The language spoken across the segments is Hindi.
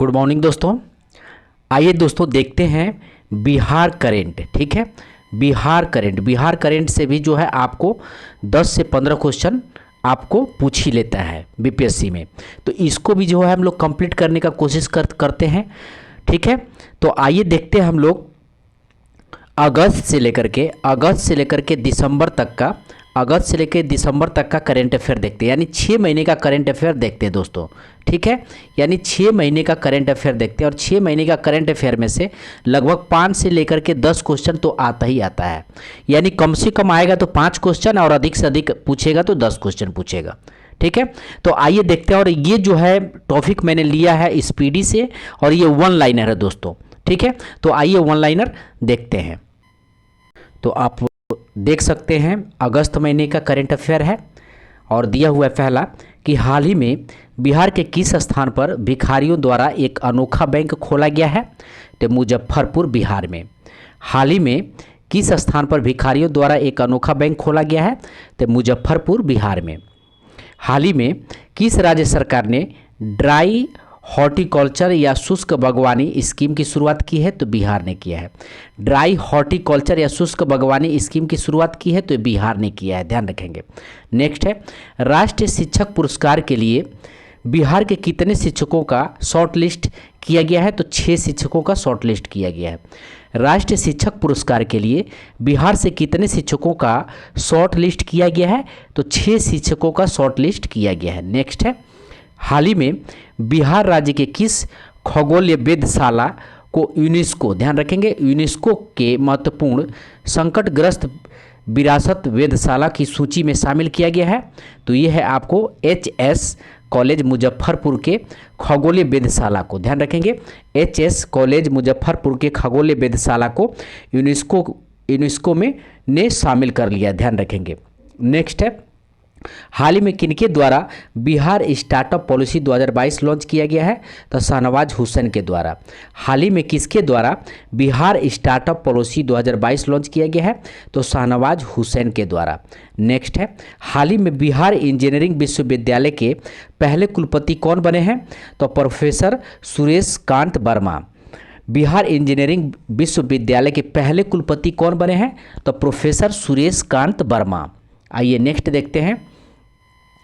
गुड मॉर्निंग दोस्तों। आइए दोस्तों देखते हैं बिहार करेंट। ठीक है, बिहार करेंट से भी जो है आपको 10 से 15 क्वेश्चन आपको पूछ ही लेता है बीपीएससी में, तो इसको भी जो है हम लोग कंप्लीट करने का कोशिश करते हैं। ठीक है, तो आइए देखते हैं हम लोग अगस्त से लेकर के दिसंबर तक का करेंट अफेयर देखते हैं, यानी 6 महीने का करेंट अफेयर देखते हैं दोस्तों। ठीक है, यानी 6 महीने का करेंट अफेयर देखते हैं और 6 महीने का करेंट अफेयर में से लगभग 5 से लेकर के 10 क्वेश्चन तो आता ही आता है, यानी कम से कम आएगा तो 5 क्वेश्चन और अधिक से अधिक पूछेगा तो 10 क्वेश्चन पूछेगा। ठीक है, तो आइए देखते हैं। और ये जो है टॉपिक मैंने लिया है स्पीडी से और ये वन लाइनर है दोस्तों। ठीक है, तो आइए वन लाइनर देखते हैं। तो आप देख सकते हैं अगस्त महीने का करेंट अफेयर है और दिया हुआ है पहला कि हाल ही में बिहार के किस स्थान पर भिखारियों द्वारा एक अनोखा बैंक खोला गया है? तो मुजफ्फरपुर बिहार में। हाल ही में किस स्थान पर भिखारियों द्वारा एक अनोखा बैंक खोला गया है? तो मुजफ्फरपुर बिहार में। हाल ही में किस राज्य सरकार ने ड्राई हॉर्टिकल्चर या शुष्क बागवानी स्कीम की शुरुआत की है? तो बिहार ने किया है। ड्राई हॉर्टिकल्चर या शुष्क बागवानी स्कीम की शुरुआत की है तो बिहार ने किया है, ध्यान रखेंगे। नेक्स्ट है राष्ट्रीय शिक्षक पुरस्कार के लिए बिहार के कितने शिक्षकों का शॉर्ट लिस्ट किया गया है? तो 6 शिक्षकों का शॉर्ट लिस्ट किया गया है। राष्ट्रीय शिक्षक पुरस्कार के लिए बिहार से कितने शिक्षकों का शॉर्ट लिस्ट किया गया है? तो 6 शिक्षकों का शॉर्ट लिस्ट किया गया है। नेक्स्ट है हाल ही में बिहार राज्य के किस खगोलीय वेधशाला को यूनेस्को, ध्यान रखेंगे, यूनेस्को के महत्वपूर्ण संकटग्रस्त विरासत वेधशाला की सूची में शामिल किया गया है? तो ये है आपको एचएस कॉलेज मुजफ्फरपुर के खगोलीय वेधशाला को, ध्यान रखेंगे, एचएस कॉलेज मुजफ्फरपुर के खगोलीय वेधशाला को यूनेस्को में ने शामिल कर लिया, ध्यान रखेंगे। नेक्स्ट है हाल ही में किनके द्वारा बिहार स्टार्टअप पॉलिसी 2022 लॉन्च किया गया है? तो शाहनवाज हुसैन के द्वारा। हाल ही में किसके द्वारा बिहार स्टार्टअप पॉलिसी 2022 लॉन्च किया गया है? तो शाहनवाज हुसैन के द्वारा। नेक्स्ट है हाल ही में बिहार इंजीनियरिंग विश्वविद्यालय के पहले कुलपति कौन बने हैं? तो प्रोफेसर सुरेश कांत वर्मा। बिहार इंजीनियरिंग विश्वविद्यालय के पहले कुलपति कौन बने हैं? तो प्रोफेसर सुरेश कांत वर्मा। आइए नेक्स्ट देखते हैं।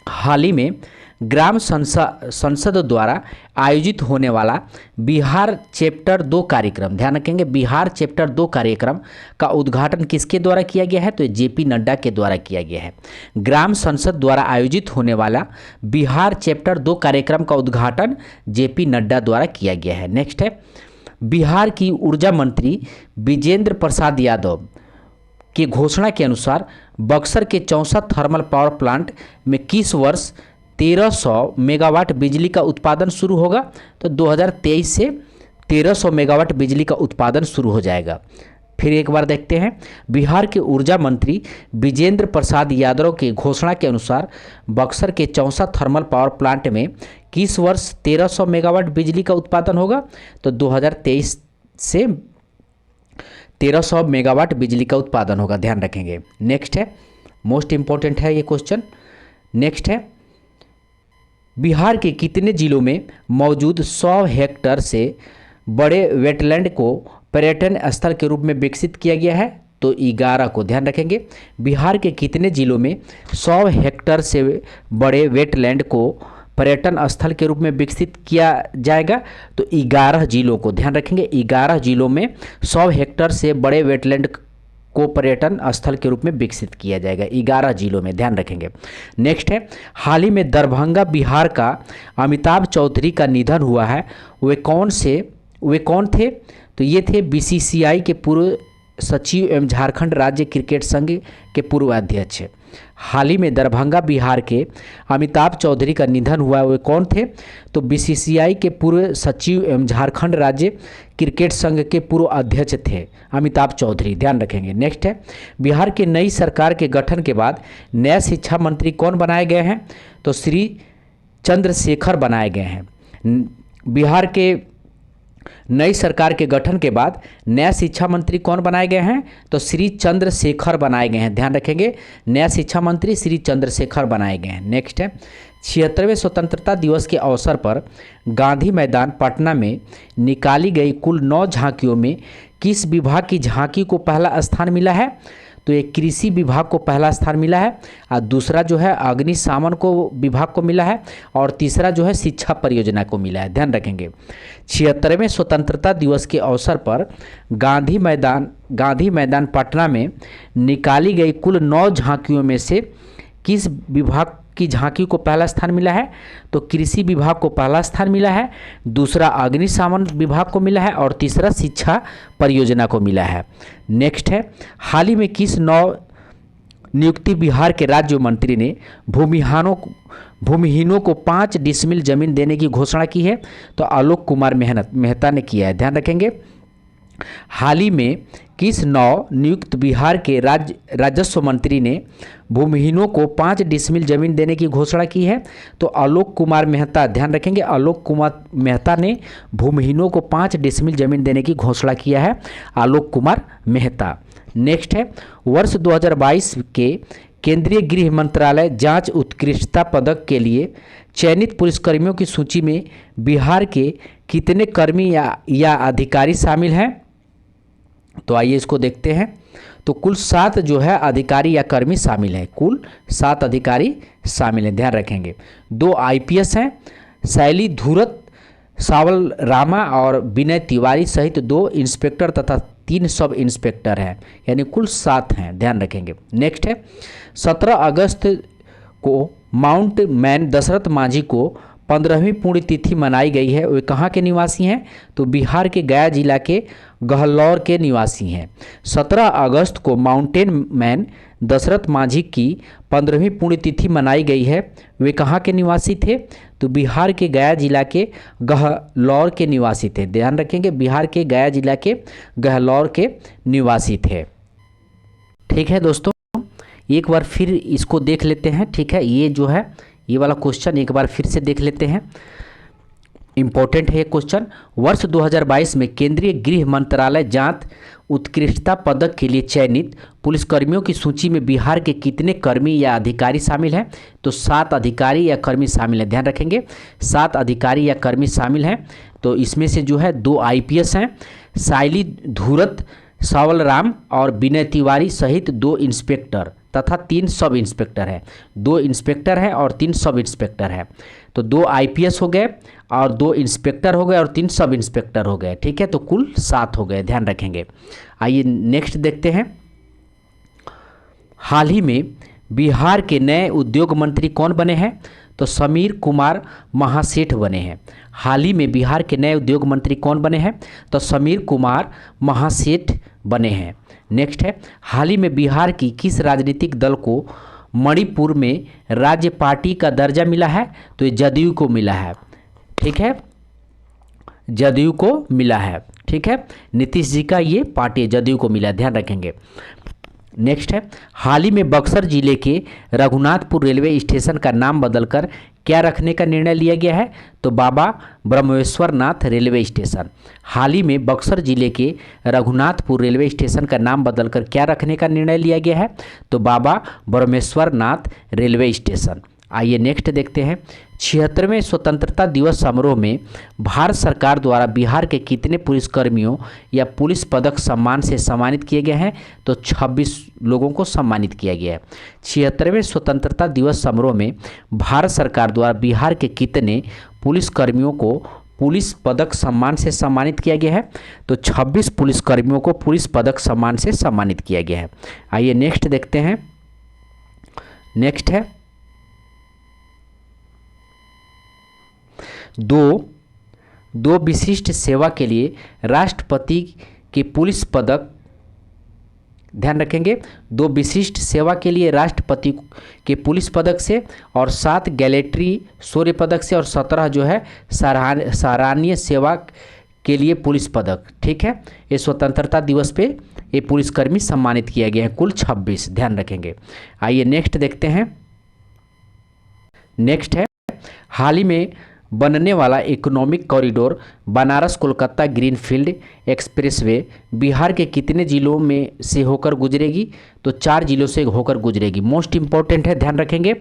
हाल ही में ग्राम संसद द्वारा आयोजित होने वाला बिहार चैप्टर 2 कार्यक्रम, ध्यान रखेंगे, बिहार चैप्टर 2 कार्यक्रम का उद्घाटन किसके द्वारा किया गया है? तो जेपी नड्डा के द्वारा किया गया है। ग्राम संसद द्वारा आयोजित होने वाला बिहार चैप्टर 2 कार्यक्रम का उद्घाटन जेपी नड्डा द्वारा किया गया है। नेक्स्ट है बिहार की ऊर्जा मंत्री विजेंद्र प्रसाद यादव की घोषणा के अनुसार बक्सर के 64 थर्मल पावर प्लांट में किस वर्ष 1300 मेगावाट बिजली का उत्पादन शुरू होगा? तो 2023 से 1300 मेगावाट बिजली का उत्पादन शुरू हो जाएगा। फिर एक बार देखते हैं बिहार के ऊर्जा मंत्री विजेंद्र प्रसाद यादव की घोषणा के अनुसार बक्सर के 64 थर्मल पावर प्लांट में किस वर्ष 1300 मेगावाट बिजली का उत्पादन होगा? तो 2023 से 1300 मेगावाट बिजली का उत्पादन होगा, ध्यान रखेंगे। नेक्स्ट है मोस्ट इंपॉर्टेंट है ये क्वेश्चन। नेक्स्ट है बिहार के कितने जिलों में मौजूद 100 हेक्टेयर से बड़े वेटलैंड को पर्यटन स्थल के रूप में विकसित किया गया है? तो 11 को, ध्यान रखेंगे। बिहार के कितने जिलों में 100 हेक्टेयर से बड़े वेटलैंड को पर्यटन स्थल के रूप में विकसित किया जाएगा? तो 11 जिलों को, ध्यान रखेंगे, 11 जिलों में 100 हेक्टेयर से बड़े वेटलैंड को पर्यटन स्थल के रूप में विकसित किया जाएगा, 11 जिलों में, ध्यान रखेंगे। नेक्स्ट है हाल ही में दरभंगा बिहार का अमिताभ चौधरी का निधन हुआ है, वे कौन थे? तो ये थे बीसीसीआई के पूर्व सचिव एवं झारखंड राज्य क्रिकेट संघ के पूर्व अध्यक्ष। हाल ही में दरभंगा बिहार के अमिताभ चौधरी का निधन हुआ, वे कौन थे? तो बीसीसीआई के पूर्व सचिव एवं झारखंड राज्य क्रिकेट संघ के पूर्व अध्यक्ष थे अमिताभ चौधरी, ध्यान रखेंगे। नेक्स्ट है बिहार के नई सरकार के गठन के बाद नए शिक्षा मंत्री कौन बनाए गए हैं? तो श्री चंद्रशेखर बनाए गए हैं। बिहार के नई सरकार के गठन के बाद नया शिक्षा मंत्री कौन बनाए गए हैं? तो श्री चंद्रशेखर बनाए गए हैं, ध्यान रखेंगे, नया शिक्षा मंत्री श्री चंद्रशेखर बनाए गए हैं। नेक्स्ट है 76वें स्वतंत्रता दिवस के अवसर पर गांधी मैदान पटना में निकाली गई कुल 9 झांकियों में किस विभाग की झांकी को पहला स्थान मिला है? तो ये कृषि विभाग को पहला स्थान मिला है, और दूसरा जो है अग्निशमन को विभाग को मिला है, और तीसरा जो है शिक्षा परियोजना को मिला है। ध्यान रखेंगे 76वें स्वतंत्रता दिवस के अवसर पर गांधी मैदान पटना में निकाली गई कुल 9 झांकियों में से किस विभाग की झांकी को पहला स्थान मिला है? तो कृषि विभाग को पहला स्थान मिला है, दूसरा अग्निशमन विभाग को मिला है, और तीसरा शिक्षा परियोजना को मिला है। नेक्स्ट है, हाल ही में किस नव नियुक्ति बिहार के राज्य मंत्री ने भूमिहीनों को 5 डिसमिल जमीन देने की घोषणा की है? तो आलोक कुमार मेहता ने किया है। ध्यान रखेंगे हाल ही में किस नव नियुक्त बिहार के राजस्व मंत्री ने भूमिहीनों को 5 डिसमिल जमीन देने की घोषणा की है? तो आलोक कुमार मेहता। ध्यान रखेंगे आलोक कुमार मेहता ने भूमिहीनों को 5 डिसमिल जमीन देने की घोषणा किया है, आलोक कुमार मेहता। नेक्स्ट है, वर्ष 2022 के केंद्रीय गृह मंत्रालय जांच उत्कृष्टता पदक के लिए चयनित पुलिसकर्मियों की सूची में बिहार के कितने कर्मी या अधिकारी शामिल हैं? तो आइए इसको देखते हैं। तो कुल 7 जो है अधिकारी या कर्मी शामिल हैं, कुल 7 अधिकारी शामिल हैं। ध्यान रखेंगे 2 आईपीएस हैं, शैली धूरत, सावल रामा और विनय तिवारी सहित 2 इंस्पेक्टर तथा 3 सब इंस्पेक्टर हैं, यानी कुल 7 हैं। ध्यान रखेंगे। नेक्स्ट है, 17 अगस्त को माउंट मैन दशरथ मांझी को 15वीं पुण्यतिथि मनाई गई है। वे कहाँ के निवासी हैं? तो बिहार के गया जिला के गहलौर के निवासी हैं। 17 अगस्त को माउंटेन मैन दशरथ मांझी की 15वीं पुण्यतिथि मनाई गई है। वे कहाँ के निवासी थे? तो बिहार के गया जिला के गहलौर के निवासी थे। ध्यान रखेंगे बिहार के गया जिला के गहलौर के निवासी थे। ठीक है दोस्तों, एक बार फिर इसको देख लेते हैं। ठीक है, ये जो है ये वाला क्वेश्चन एक बार फिर से देख लेते हैं, इम्पोर्टेंट है ये क्वेश्चन। वर्ष 2022 में केंद्रीय गृह मंत्रालय जांच उत्कृष्टता पदक के लिए चयनित पुलिसकर्मियों की सूची में बिहार के कितने कर्मी या अधिकारी शामिल हैं? तो 7 अधिकारी या कर्मी शामिल हैं। ध्यान रखेंगे 7 अधिकारी या कर्मी शामिल हैं। तो इसमें से जो है 2 आईपीएस हैं, शैली धूरत, सावल राम और विनय तिवारी सहित 2 इंस्पेक्टर तथा 3 सब इंस्पेक्टर हैं। 2 इंस्पेक्टर हैं और 3 सब इंस्पेक्टर हैं। तो 2 आईपीएस हो गए और 2 इंस्पेक्टर हो गए और 3 सब इंस्पेक्टर हो गए। ठीक है, तो कुल 7 हो गए। ध्यान रखेंगे। आइए नेक्स्ट देखते हैं, हाल ही में बिहार के नए उद्योग मंत्री कौन बने हैं? तो समीर कुमार महासेठ बने हैं। हाल ही में बिहार के नए उद्योग मंत्री कौन बने हैं? तो समीर कुमार महासेठ बने हैं। नेक्स्ट है, हाल ही में बिहार की किस राजनीतिक दल को मणिपुर में राज्य पार्टी का दर्जा मिला है? तो ये जदयू को मिला है। ठीक है, जदयू को मिला है। ठीक है, नीतीश जी का ये पार्टी जदयू को मिला है। ध्यान रखेंगे। नेक्स्ट है, हाल ही में बक्सर जिले के रघुनाथपुर रेलवे स्टेशन का नाम बदलकर क्या रखने का निर्णय लिया गया है? तो बाबा ब्रह्मेश्वर नाथ रेलवे स्टेशन। हाल ही में बक्सर जिले के रघुनाथपुर रेलवे स्टेशन का नाम बदलकर क्या रखने का निर्णय लिया गया है? तो बाबा ब्रह्मेश्वर नाथ रेलवे स्टेशन। आइए नेक्स्ट देखते हैं, 76वें स्वतंत्रता दिवस समारोह में भारत सरकार द्वारा बिहार के कितने पुलिसकर्मियों या पुलिस पदक सम्मान से सम्मानित किए गए हैं? तो 26 लोगों को सम्मानित किया गया है। 76वें स्वतंत्रता दिवस समारोह में भारत सरकार द्वारा बिहार के कितने पुलिसकर्मियों को पुलिस पदक सम्मान से सम्मानित किया गया है? तो 26 पुलिसकर्मियों को पुलिस पदक सम्मान से सम्मानित किया गया है। आइए नेक्स्ट देखते हैं। नेक्स्ट है, दो विशिष्ट सेवा के लिए राष्ट्रपति के पुलिस पदक। ध्यान रखेंगे 2 विशिष्ट सेवा के लिए राष्ट्रपति के पुलिस पदक से और 7 गैलेट्री शौर्य पदक से और 17 जो है सराहनीय सेवा के लिए पुलिस पदक। ठीक है, ये स्वतंत्रता दिवस पे ये पुलिसकर्मी सम्मानित किया गया है, कुल 26। ध्यान रखेंगे। आइए नेक्स्ट देखते हैं। नेक्स्ट है, हाल ही में बनने वाला economic corridor Banaras Kolkata greenfield expressway Bihar के कितने जिलों में से होकर गुजरेगी? तो 4 जिलों से होकर गुजरेगी। मोस्ट इंपॉर्टेंट है, ध्यान रखेंगे।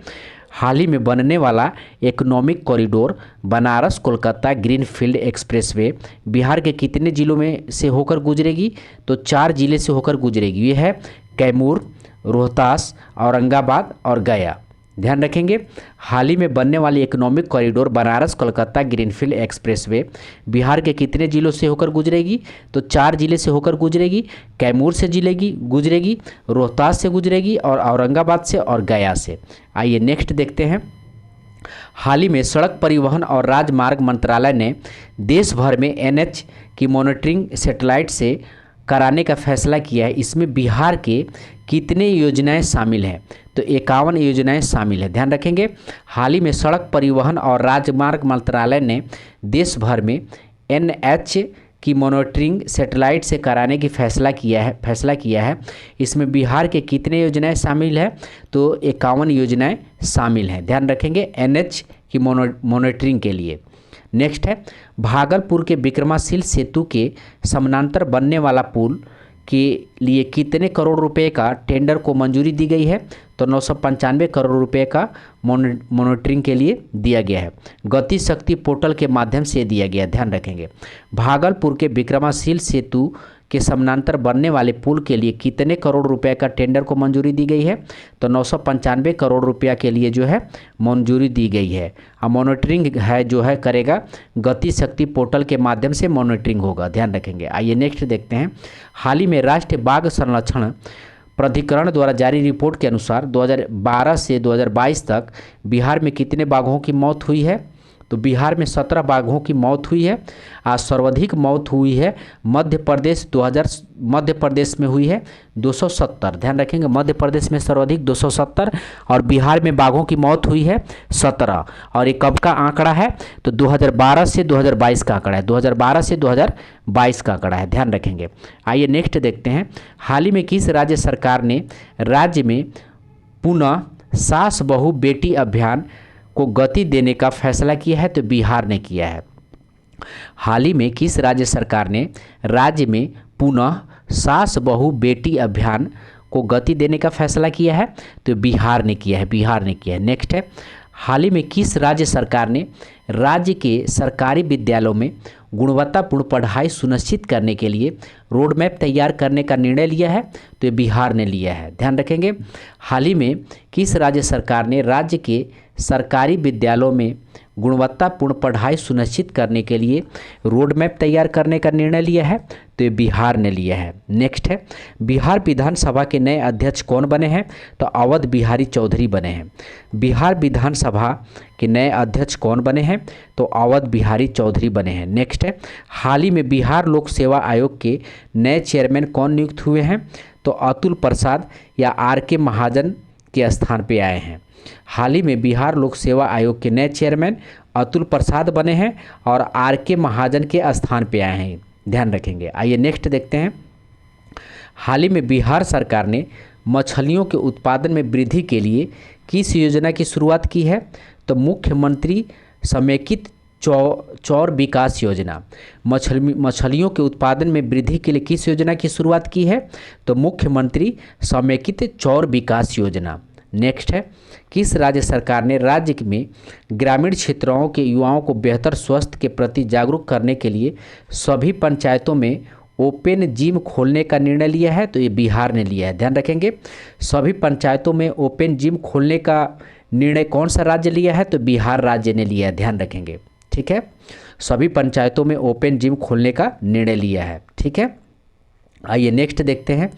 हाल ही में बनने वाला economic corridor Banaras Kolkata greenfield expressway Bihar के कितने जिलों में से होकर गुजरेगी? तो 4 जिले से होकर गुजरेगी। ये है कैमूर, रोहतास, औरंगाबाद और गया। ध्यान रखेंगे, हाल ही में बनने वाली economic corridor Banaras Kolkata greenfield expressway Bihar के कितने जिलों से होकर गुजरेगी? तो 4 जिले से होकर गुजरेगी। कैमूर से गुजरेगी, रोहतास से गुजरेगी और औरंगाबाद से और गया से। आइए नेक्स्ट देखते हैं। हाल ही में सड़क परिवहन और राजमार्ग मंत्रालय ने देश भर में एनएच की मॉनिटरिंग सैटेलाइट से कराने का फैसला किया है। इसमें बिहार के कितने योजनाएं शामिल हैं? तो 51 योजनाएं शामिल है। ध्यान रखेंगे, हाल ही में सड़क परिवहन और राजमार्ग मंत्रालय ने देश भर में एनएच की मॉनिटरिंग सैटेलाइट से कराने की फैसला किया है। इसमें बिहार के कितने योजनाएं शामिल है? तो 51 योजनाएं शामिल हैं। ध्यान रखेंगे एनएच की मॉनिटरिंग के लिए। नेक्स्ट है, भागलपुर के विक्रमाशील सेतु के समानांतर बनने वाला पुल के लिए कितने करोड़ रुपए का टेंडर को मंजूरी दी गई है? तो 995 करोड़ रुपए का मॉनिटरिंग के लिए दिया गया है। गति शक्ति पोर्टल के माध्यम से दिया गया। ध्यान रखेंगे, भागलपुर के विक्रमाशील सेतु के समानांतर बनने वाले पुल के लिए कितने करोड़ रुपए का टेंडर को मंजूरी दी गई है? तो 995 करोड़ रुपया के लिए जो है मंजूरी दी गई है। अब मॉनिटरिंग है जो है करेगा गति शक्ति पोर्टल के माध्यम से मॉनिटरिंग होगा। ध्यान रखेंगे। आइए नेक्स्ट देखते हैं। हाल ही में राष्ट्रीय बाघ संरक्षण प्राधिकरण द्वारा जारी रिपोर्ट के अनुसार 2012 से 2022 तक बिहार में कितने बाघों की मौत हुई है? तो बिहार में 17 बाघों की मौत हुई है। आज सर्वाधिक मौत हुई है मध्य प्रदेश में हुई है 270। ध्यान रखेंगे, मध्य प्रदेश में सर्वाधिक 270 और बिहार में बाघों की मौत हुई है 17। और ये कब का आंकड़ा है? तो 2012 से 2022 का आंकड़ा है। 2012 से 2022 का आंकड़ा है। ध्यान रखेंगे। आइए नेक्स्ट देखते हैं। हाल ही में किस राज्य सरकार ने राज्य में पुनः सास बहू बेटी अभियान को गति देने का फैसला किया है? तो बिहार ने किया है। हाल ही में किस राज्य सरकार ने राज्य में पुनः सास बहू बेटी अभियान को गति देने का फैसला किया है? तो बिहार ने किया है। नेक्स्ट है, हाल ही में किस राज्य सरकार ने राज्य के सरकारी विद्यालयों में गुणवत्तापूर्ण पढ़ाई सुनिश्चित करने के लिए रोड मैप तैयार करने का निर्णय लिया है? तो ये बिहार ने लिया है। ध्यान रखेंगे, हाल ही में किस राज्य सरकार ने राज्य के सरकारी विद्यालयों में गुणवत्तापूर्ण पढ़ाई सुनिश्चित करने के लिए रोड मैप तैयार करने का निर्णय लिया है? तो ये बिहार ने लिया है। नेक्स्ट है, बिहार विधानसभा के नए अध्यक्ष कौन बने हैं? तो अवध बिहारी चौधरी बने हैं। बिहार विधानसभा के नए अध्यक्ष कौन बने हैं? तो अवध बिहारी चौधरी बने हैं। नेक्स्ट है, हाल ही में बिहार लोक सेवा आयोग के नए चेयरमैन कौन नियुक्त हुए हैं? तो अतुल प्रसाद या आर.के. महाजन के स्थान पे आए हैं। हाल ही में बिहार लोक सेवा आयोग के नए चेयरमैन अतुल प्रसाद बने हैं और आर.के. महाजन के स्थान पे आए हैं। ध्यान रखेंगे। आइए नेक्स्ट देखते हैं। हाल ही में बिहार सरकार ने मछलियों के उत्पादन में वृद्धि के लिए किस योजना की शुरुआत की है? तो मुख्यमंत्री समेकित चौर विकास योजना। मछलियों के उत्पादन में वृद्धि के लिए किस योजना की शुरुआत की है? तो मुख्यमंत्री समेकित चौर विकास योजना। नेक्स्ट है, किस राज्य सरकार ने राज्य में ग्रामीण क्षेत्रों के युवाओं को बेहतर स्वास्थ्य के प्रति जागरूक करने के लिए सभी पंचायतों में ओपन जिम खोलने का निर्णय लिया है? तो ये बिहार ने लिया है। ध्यान रखेंगे, सभी पंचायतों में ओपन जिम खोलने का निर्णय कौन सा राज्य लिया है? तो बिहार राज्य ने लिया है। ध्यान रखेंगे, ठीक है, सभी पंचायतों में ओपन जिम खोलने का निर्णय लिया है। ठीक है, आइए नेक्स्ट देखते हैं।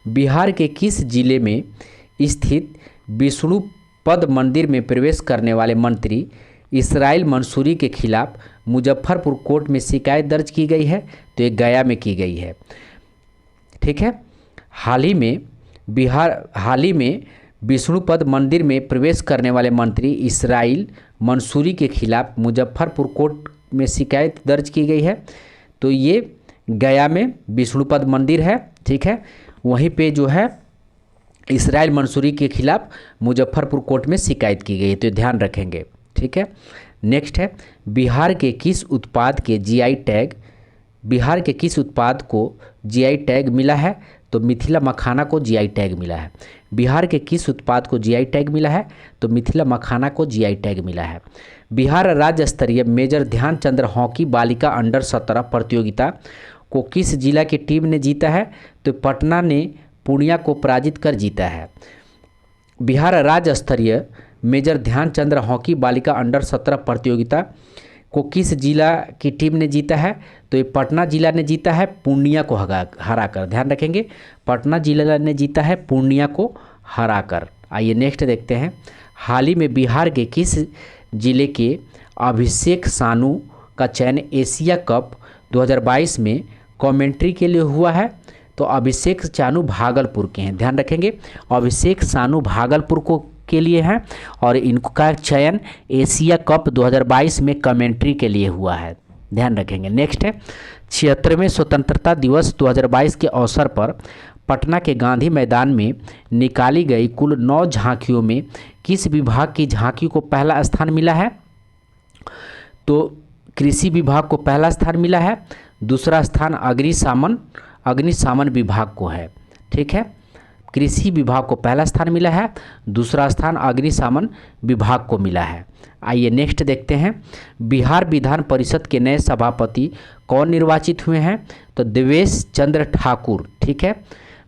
बिहार के किस जिले में स्थित विष्णुपद मंदिर में प्रवेश करने वाले मंत्री इसराइल मंसूरी के खिलाफ मुजफ्फरपुर कोर्ट में शिकायत दर्ज की गई है? तो ये गया में की गई है। ठीक है, हाल ही में विष्णुपद मंदिर में प्रवेश करने वाले मंत्री इसराइल मंसूरी के खिलाफ मुजफ्फरपुर कोर्ट में शिकायत दर्ज की गई है। तो ये गया में विष्णुपद मंदिर है। ठीक है, वहीं पे जो है इसराइल मंसूरी के खिलाफ मुजफ्फरपुर कोर्ट में शिकायत की गई है। तो ध्यान रखेंगे। ठीक है, नेक्स्ट है, बिहार के किस उत्पाद को जीआई टैग मिला है? तो मिथिला मखाना को जीआई टैग मिला है। बिहार के किस उत्पाद को जीआई टैग मिला है? तो मिथिला मखाना को जीआई टैग मिला है। बिहार राज्य स्तरीय मेजर ध्यानचंद हॉकी बालिका अंडर 17 प्रतियोगिता को किस जिला की टीम ने जीता है? तो पटना ने पूर्णिया को पराजित कर जीता है। बिहार राज्य स्तरीय मेजर ध्यानचंद हॉकी बालिका अंडर 17 प्रतियोगिता को किस जिला की टीम ने जीता है? तो ये पटना जिला ने जीता है पूर्णिया को हराकर। ध्यान रखेंगे, पटना जिला ने जीता है पूर्णिया को हराकर। आइए नेक्स्ट देखते हैं। हाल ही में बिहार के किस जिले के अभिषेक सानू का चयन एशिया कप 2022 में कमेंट्री के लिए हुआ है? तो अभिषेक सानू भागलपुर के हैं। ध्यान रखेंगे, अभिषेक सानू भागलपुर को के लिए हैं और इनका चयन एशिया कप 2022 में कमेंट्री के लिए हुआ है। ध्यान रखेंगे। नेक्स्ट है 76वें स्वतंत्रता दिवस 2022 के अवसर पर पटना के गांधी मैदान में निकाली गई कुल 9 झांकियों में किस विभाग की झांकी को पहला स्थान मिला है? तो कृषि विभाग को पहला स्थान मिला है। दूसरा स्थान अग्निशमन विभाग को है। ठीक है, कृषि विभाग को पहला स्थान मिला है, दूसरा स्थान अग्निशमन विभाग को मिला है। आइए नेक्स्ट देखते हैं। बिहार विधान परिषद के नए सभापति कौन निर्वाचित हुए हैं? तो देवेश चंद्र ठाकुर। ठीक है,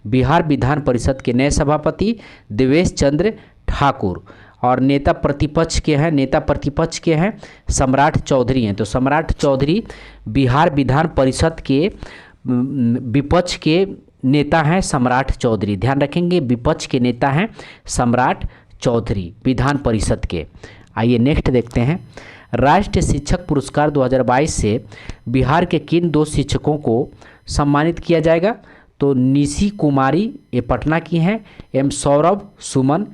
बिहार विधान परिषद के नए सभापति देवेश चंद्र ठाकुर। और नेता प्रतिपक्ष के हैं सम्राट चौधरी हैं। तो सम्राट चौधरी बिहार विधान परिषद के विपक्ष के नेता हैं सम्राट चौधरी। ध्यान रखेंगे, विपक्ष के नेता हैं सम्राट चौधरी विधान परिषद के। आइए नेक्स्ट देखते हैं। राष्ट्रीय शिक्षक पुरस्कार 2022 से बिहार के किन 2 शिक्षकों को सम्मानित किया जाएगा? तो निशी कुमारी, ये पटना की हैं, एम सौरभ सुमन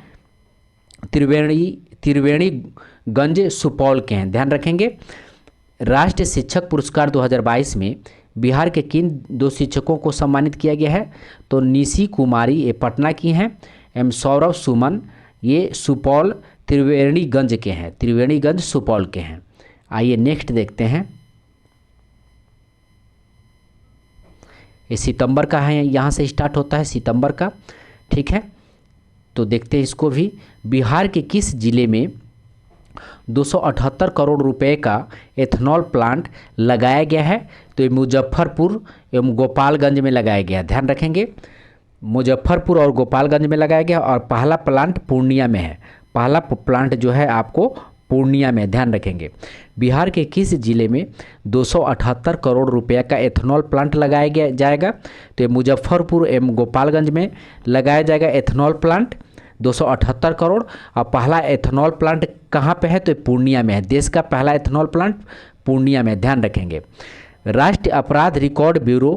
त्रिवेणीगंज सुपौल के हैं। ध्यान रखेंगे, राष्ट्रीय शिक्षक पुरस्कार 2022 में बिहार के किन 2 शिक्षकों को सम्मानित किया गया है? तो निशी कुमारी, ये पटना की हैं, एम सौरभ सुमन, ये सुपौल त्रिवेणीगंज के हैं, त्रिवेणीगंज सुपौल के हैं। आइए नेक्स्ट देखते हैं। ये सितंबर का है, यहाँ से स्टार्ट होता है सितंबर का। ठीक है, तो देखते हैं इसको भी। बिहार के किस जिले में 278 करोड़ रुपए का एथेनॉल प्लांट लगाया गया है? तो ये मुजफ्फरपुर एवं गोपालगंज में लगाया गया। ध्यान रखेंगे, मुजफ्फरपुर और गोपालगंज में लगाया गया और पहला प्लांट पूर्णिया में है। पहला प्लांट जो है आपको पूर्णिया में। ध्यान रखेंगे, बिहार के किस जिले में 278 करोड़ रुपया का एथेनॉल प्लांट लगाया जाएगा? तो ये मुजफ्फरपुर एवं गोपालगंज में लगाया जाएगा एथेनॉल प्लांट 278 करोड़। और पहला एथेनॉल प्लांट कहाँ पे है? तो पूर्णिया में है। देश का पहला एथेनॉल प्लांट पूर्णिया में। ध्यान रखेंगे। राष्ट्रीय अपराध रिकॉर्ड ब्यूरो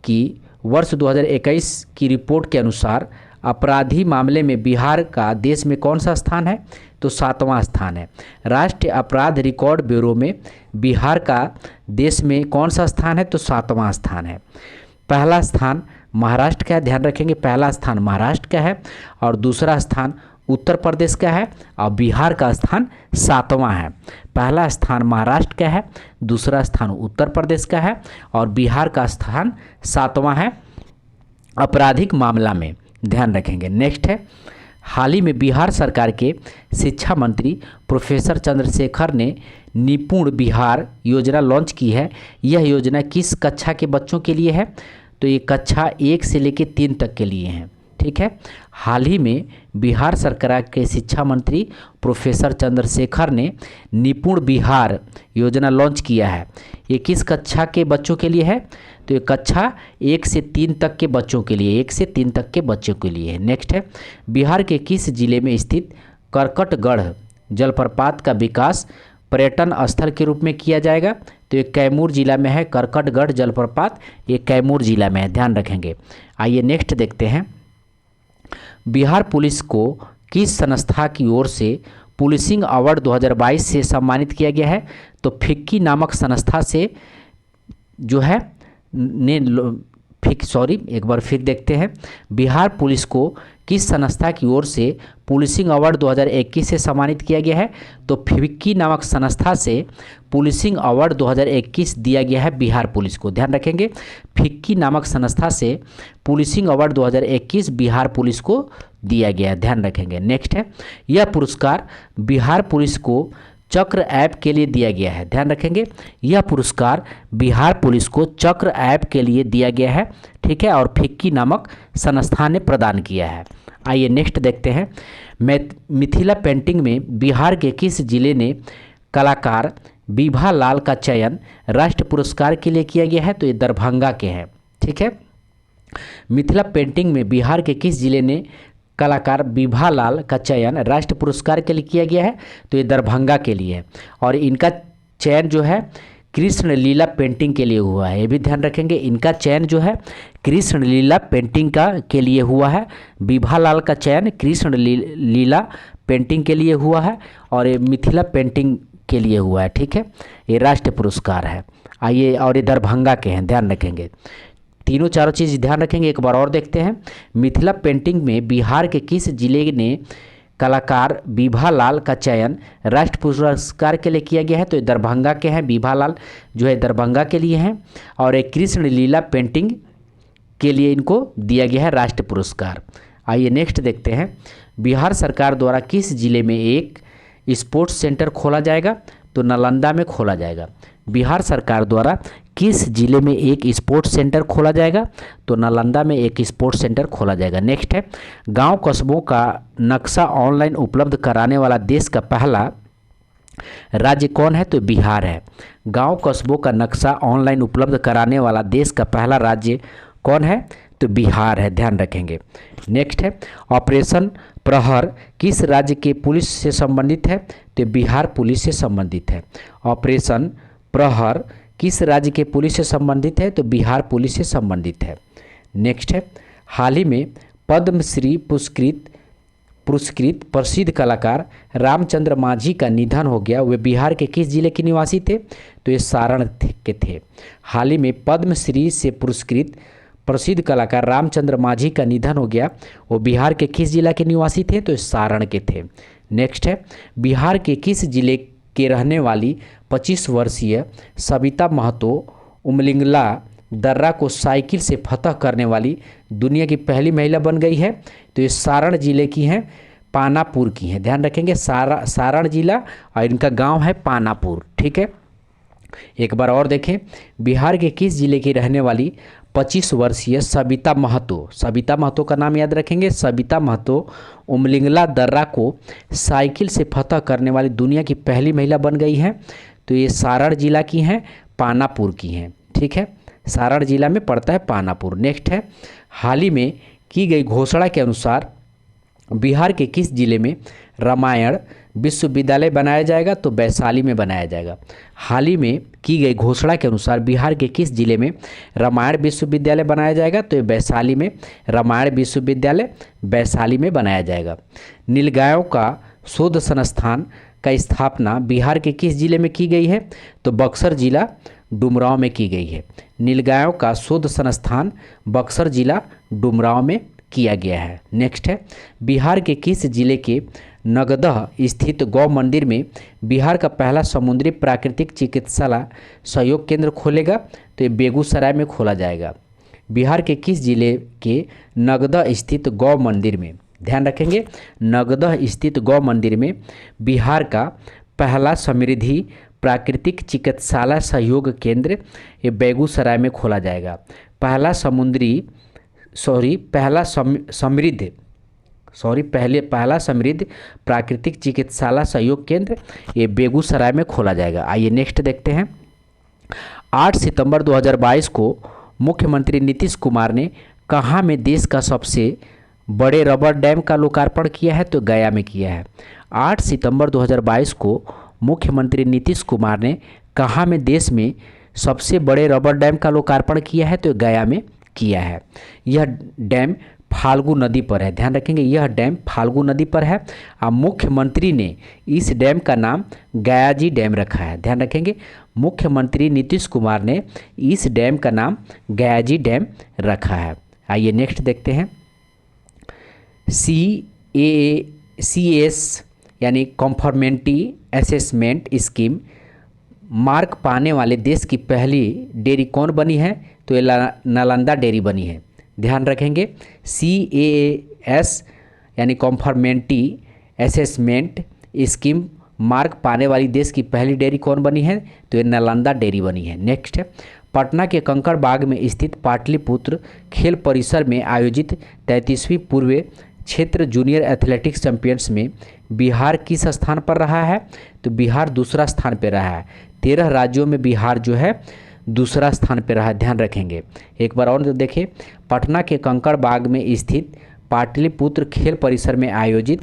की वर्ष 2021 की रिपोर्ट के अनुसार अपराधी मामले में बिहार का देश में कौन सा स्थान है? तो 7वां स्थान है। राष्ट्रीय अपराध रिकॉर्ड ब्यूरो में बिहार का देश में कौन सा स्थान है? तो 7वां स्थान है। पहला स्थान महाराष्ट्र का है। ध्यान रखेंगे, पहला स्थान महाराष्ट्र का है और दूसरा स्थान उत्तर प्रदेश का है और बिहार का स्थान 7वां है। पहला स्थान महाराष्ट्र का है, दूसरा स्थान उत्तर प्रदेश का है और बिहार का स्थान 7वां है आपराधिक मामला में। ध्यान रखेंगे। नेक्स्ट है, हाल ही में बिहार सरकार के शिक्षा मंत्री प्रोफेसर चंद्रशेखर ने निपुण बिहार योजना लॉन्च की है। यह योजना किस कक्षा के बच्चों के लिए है? तो ये कक्षा 1 से लेकर 3 तक के लिए हैं। ठीक है, हाल ही में बिहार सरकार के शिक्षा मंत्री प्रोफेसर चंद्रशेखर ने निपुण बिहार योजना लॉन्च किया है। ये किस कक्षा के बच्चों के लिए है? तो ये कक्षा 1 से 3 तक के बच्चों के लिए, 1 से 3 तक के बच्चों के लिए है। नेक्स्ट है, बिहार के किस जिले में स्थित करकटगढ़ जलप्रपात का विकास पर्यटन स्थल के रूप में किया जाएगा? तो ये कैमूर जिला में है। करकटगढ़ जलप्रपात ये कैमूर जिला में है। ध्यान रखेंगे। आइए नेक्स्ट देखते हैं। बिहार पुलिस को किस संस्था की ओर से पुलिसिंग अवार्ड 2022 से सम्मानित किया गया है? तो फिक्की नामक संस्था से जो है ने एक बार फिर देखते हैं। बिहार पुलिस को किस संस्था की ओर से पुलिसिंग अवार्ड 2021 से सम्मानित किया गया है? तो फिक्की नामक संस्था से पुलिसिंग अवार्ड 2021 दिया गया है बिहार पुलिस को। ध्यान रखेंगे, फिक्की नामक संस्था से पुलिसिंग अवार्ड 2021 बिहार पुलिस को दिया गया है। ध्यान रखेंगे। नेक्स्ट है, यह पुरस्कार बिहार पुलिस को चक्र ऐप के लिए दिया गया है। ध्यान रखेंगे, यह पुरस्कार बिहार पुलिस को चक्र ऐप के लिए दिया गया है। ठीक है, और फिक्की नामक संस्था ने प्रदान किया है। आइए नेक्स्ट देखते हैं। मिथिला पेंटिंग में बिहार के किस जिले ने कलाकार विभा लाल का चयन राष्ट्र पुरस्कार के लिए किया गया है? तो ये दरभंगा के हैं। ठीक है, मिथिला पेंटिंग में बिहार के किस जिले ने कलाकार विभा लाल का चयन राष्ट्र पुरस्कार के लिए किया गया है? तो ये दरभंगा के लिए है। और इनका चयन जो है कृष्ण लीला पेंटिंग के लिए हुआ है। ये भी ध्यान रखेंगे, इनका चयन जो है कृष्ण लीला पेंटिंग के लिए हुआ है। विभा लाल का चयन कृष्ण लीला पेंटिंग के लिए हुआ है और ये मिथिला पेंटिंग के लिए हुआ है। ठीक है, ये राष्ट्रीय पुरस्कार है। आइए, और ये दरभंगा के हैं। ध्यान रखेंगे, तीनों चारों चीज़ ध्यान रखेंगे। एक बार और देखते हैं। मिथिला पेंटिंग में बिहार के किस जिले ने कलाकार विभा लाल का चयन राष्ट्र पुरस्कार के लिए किया गया है? तो ये दरभंगा के हैं। विभा लाल जो है दरभंगा के लिए हैं और एक कृष्ण लीला पेंटिंग के लिए इनको दिया गया है राष्ट्र पुरस्कार। आइए नेक्स्ट देखते हैं। बिहार सरकार द्वारा किस जिले में एक स्पोर्ट्स सेंटर खोला जाएगा? तो नालंदा में खोला जाएगा। बिहार सरकार द्वारा किस जिले में एक स्पोर्ट्स सेंटर खोला जाएगा? तो नालंदा में एक स्पोर्ट्स सेंटर खोला जाएगा। नेक्स्ट है, गांव कस्बों का नक्शा ऑनलाइन उपलब्ध कराने वाला देश का पहला राज्य कौन है? तो बिहार है। गांव कस्बों का नक्शा ऑनलाइन उपलब्ध कराने वाला देश का पहला राज्य कौन है? तो बिहार है। ध्यान रखेंगे। नेक्स्ट है, ऑपरेशन प्रहर किस राज्य के पुलिस से संबंधित है? तो बिहार पुलिस से संबंधित है। ऑपरेशन प्रहर किस राज्य के पुलिस से संबंधित है? तो बिहार पुलिस से संबंधित है। नेक्स्ट है, हाल ही में पद्मश्री पुरस्कृत प्रसिद्ध कलाकार रामचंद्र मांझी का निधन हो गया। वे बिहार के किस जिले के निवासी थे? तो ये सारण के थे। हाल ही में पद्मश्री से पुरस्कृत प्रसिद्ध कलाकार रामचंद्र मांझी का निधन हो गया। वो बिहार के किस जिला के निवासी थे? तो सारण के थे। नेक्स्ट है, बिहार के किस जिले के रहने वाली 25 वर्षीय सविता महतो उमलिंगला दर्रा को साइकिल से फतह करने वाली दुनिया की पहली महिला बन गई है? तो ये सारण जिले की हैं, पानापुर की हैं। ध्यान रखेंगे, सारण जिला और इनका गांव है पानापुर। ठीक है, एक बार और देखें। बिहार के किस जिले की रहने वाली 25 वर्षीय सविता महतो का नाम याद रखेंगे। सविता महतो उमलिंगला दर्रा को साइकिल से फतह करने वाली दुनिया की पहली महिला बन गई हैं। तो ये सारण जिला की हैं, पानापुर की हैं। ठीक है, सारण जिला में पड़ता है पानापुर। नेक्स्ट है, हाल ही में की गई घोषणा के अनुसार बिहार के किस जिले में रामायण विश्वविद्यालय बनाया जाएगा? तो वैशाली में बनाया जाएगा। हाल ही में की गई घोषणा के अनुसार बिहार के किस जिले में रामायण विश्वविद्यालय बनाया जाएगा? तो वैशाली में रामायण विश्वविद्यालय वैशाली में बनाया जाएगा। नीलगायों का शोध संस्थान का स्थापना बिहार के किस जिले में की गई है? तो बक्सर जिला डुमरांव में की गई है। नीलगायों का शोध संस्थान बक्सर जिला डुमरांव में किया गया है। नेक्स्ट है, बिहार के किस जिले के नगदह स्थित गौ मंदिर में बिहार का पहला समुद्री प्राकृतिक चिकित्सालय सहयोग केंद्र खोलेगा? तो ये बेगूसराय में खोला जाएगा। बिहार के किस जिले के नगदह स्थित गौ मंदिर में, ध्यान रखेंगे, नगदह स्थित गौ मंदिर में बिहार का पहला समृद्धि प्राकृतिक चिकित्सालय सहयोग केंद्र ये बेगूसराय में खोला जाएगा। पहला समृद्ध प्राकृतिक चिकित्सालय सहयोग केंद्र ये बेगूसराय में खोला जाएगा। आइए नेक्स्ट देखते हैं। 8 सितंबर 2022 को मुख्यमंत्री नीतीश कुमार ने कहाँ में देश का सबसे बड़े रबर डैम का लोकार्पण किया है? तो गया में किया है। 8 सितंबर 2022 को मुख्यमंत्री नीतीश कुमार ने कहाँ में देश में सबसे बड़े रबर डैम का लोकार्पण किया है? तो गया में किया है। यह डैम फाल्गु नदी पर है। ध्यान रखेंगे यह डैम फाल्गु नदी पर है और मुख्यमंत्री ने इस डैम का नाम गयाजी डैम रखा है। ध्यान रखेंगे मुख्यमंत्री नीतीश कुमार ने इस डैम का नाम गयाजी डैम रखा है। आइए नेक्स्ट देखते हैं। CAS यानी कॉन्फॉर्मेंटी असेसमेंट स्कीम मार्क पाने वाले देश की पहली डेयरी कौन बनी है? तो ये नालंदा डेयरी बनी है। ध्यान रखेंगे CAS यानी कॉन्फॉर्मेंटी असेसमेंट स्कीम मार्क पाने वाली देश की पहली डेयरी कौन बनी है? तो ये नालंदा डेयरी बनी है। नेक्स्ट है पटना के कंकड़ बाग में स्थित पाटलिपुत्र खेल परिसर में आयोजित 33वीं पूर्व क्षेत्र जूनियर एथलेटिक्स चैंपियंस में बिहार किस स्थान पर रहा है? तो बिहार दूसरा स्थान पर रहा है। 13 राज्यों में बिहार जो है दूसरा स्थान पर रहा है। ध्यान रखेंगे। एक बार और देखें, पटना के कंकड़ बाग में स्थित पाटलिपुत्र खेल परिसर में आयोजित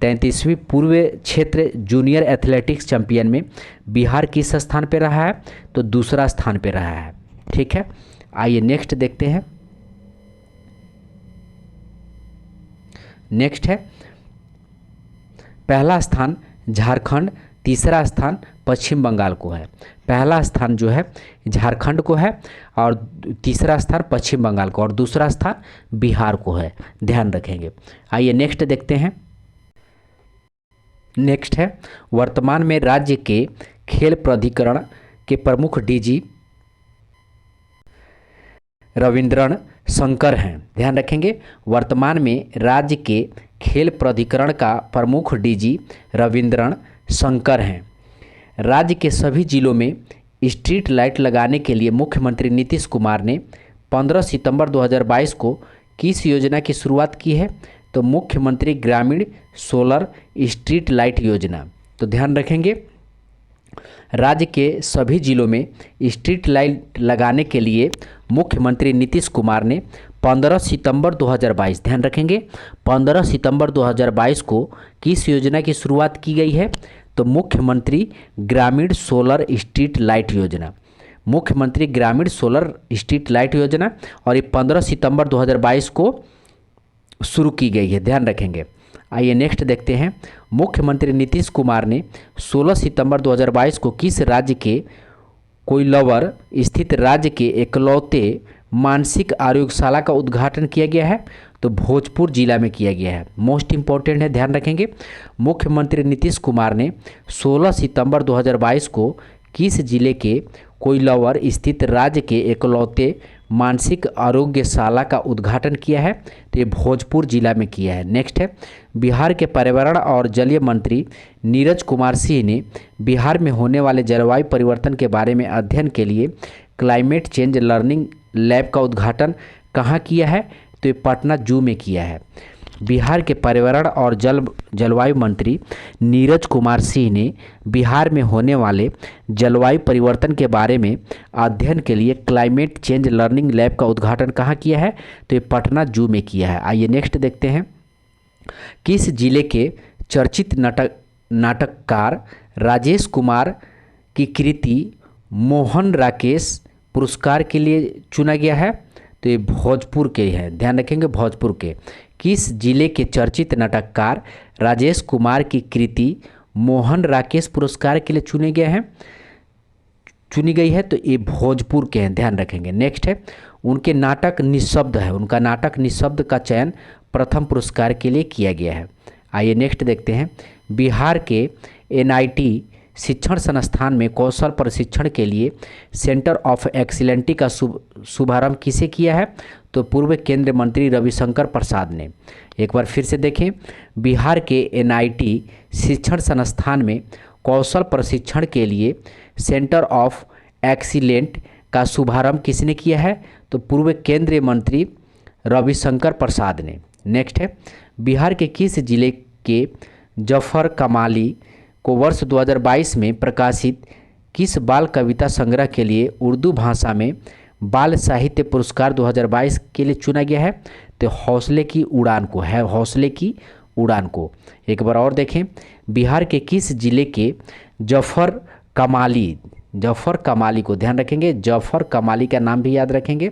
33वीं पूर्व क्षेत्र जूनियर एथलेटिक्स चैंपियन में बिहार किस स्थान पर रहा है? तो दूसरा स्थान पर रहा है। ठीक है, आइए नेक्स्ट देखते हैं। नेक्स्ट है पहला स्थान झारखंड, तीसरा स्थान पश्चिम बंगाल को है। पहला स्थान जो है झारखंड को है और तीसरा स्थान पश्चिम बंगाल को और दूसरा स्थान बिहार को है। ध्यान रखेंगे। आइए नेक्स्ट देखते हैं। नेक्स्ट है वर्तमान में राज्य के खेल प्राधिकरण के प्रमुख DG रविंद्रन शंकर हैं। ध्यान रखेंगे वर्तमान में राज्य के खेल प्राधिकरण का प्रमुख DG रविंद्रन शंकर हैं। राज्य के सभी जिलों में स्ट्रीट लाइट लगाने के लिए मुख्यमंत्री नीतीश कुमार ने 15 सितंबर 2022 को किस योजना की शुरुआत की है? तो मुख्यमंत्री ग्रामीण सोलर स्ट्रीट लाइट योजना। तो ध्यान रखेंगे राज्य के सभी जिलों में स्ट्रीट लाइट लगाने के लिए मुख्यमंत्री नीतीश कुमार ने 15 सितंबर 2022, ध्यान रखेंगे 15 सितंबर 2022 को किस योजना की शुरुआत की गई है? तो मुख्यमंत्री ग्रामीण सोलर स्ट्रीट लाइट योजना। मुख्यमंत्री ग्रामीण सोलर स्ट्रीट लाइट योजना और ये 15 सितंबर 2022 को शुरू की गई है। ध्यान रखेंगे। आइए नेक्स्ट देखते हैं। मुख्यमंत्री नीतीश कुमार ने 16 सितंबर 2022 को किस राज्य के कोइलवर स्थित राज्य के एकलौते मानसिक आरोग्यशाला का उद्घाटन किया गया है? तो भोजपुर जिला में किया गया है। मोस्ट इंपॉर्टेंट है, ध्यान रखेंगे। मुख्यमंत्री नीतीश कुमार ने 16 सितंबर 2022 को किस जिले के कोइलवर स्थित राज्य के एकलौते मानसिक आरोग्यशाला का उद्घाटन किया है? तो ये भोजपुर जिला में किया है। नेक्स्ट है बिहार के पर्यावरण और जलीय मंत्री नीरज कुमार सिंह ने बिहार में होने वाले जलवायु परिवर्तन के बारे में अध्ययन के लिए क्लाइमेट चेंज लर्निंग लैब का उद्घाटन कहाँ किया है? तो ये पटना जू में किया है। बिहार के पर्यावरण और जलवायु मंत्री नीरज कुमार सिंह ने बिहार में होने वाले जलवायु परिवर्तन के बारे में अध्ययन के लिए क्लाइमेट चेंज लर्निंग लैब का उद्घाटन कहाँ किया है? तो ये पटना जू में किया है। आइए नेक्स्ट देखते हैं। किस जिले के चर्चित नाटककार राजेश कुमार की कृति मोहन राकेश पुरस्कार के लिए चुना गया है? तो ये भोजपुर के हैं। ध्यान रखेंगे भोजपुर के। किस जिले के चर्चित नाटककार राजेश कुमार की कृति मोहन राकेश पुरस्कार के लिए चुनी गई है? तो ये भोजपुर के हैं। ध्यान रखेंगे। नेक्स्ट है उनके नाटक निःशब्द है। उनका नाटक निःशब्द का चयन प्रथम पुरस्कार के लिए किया गया है। आइए नेक्स्ट देखते हैं। बिहार के NIT शिक्षण संस्थान में कौशल प्रशिक्षण के लिए सेंटर ऑफ एक्सीलेंटी का शुभारंभ किसे किया है? तो पूर्व केंद्रीय मंत्री रविशंकर प्रसाद ने। एक बार फिर से देखें। बिहार के NIT शिक्षण संस्थान में कौशल प्रशिक्षण के लिए सेंटर ऑफ एक्सीलेंट का शुभारंभ किसने किया है? तो पूर्व केंद्रीय मंत्री रविशंकर प्रसाद ने। नेक्स्ट है बिहार के किस जिले के जफर कमाली को वर्ष 2022 में प्रकाशित किस बाल कविता संग्रह के लिए उर्दू भाषा में बाल साहित्य पुरस्कार 2022 के लिए चुना गया है? तो हौसले की उड़ान को है। हौसले की उड़ान को। एक बार और देखें। बिहार के किस जिले के जफर कमाली को, ध्यान रखेंगे जफर कमाली का नाम भी याद रखेंगे,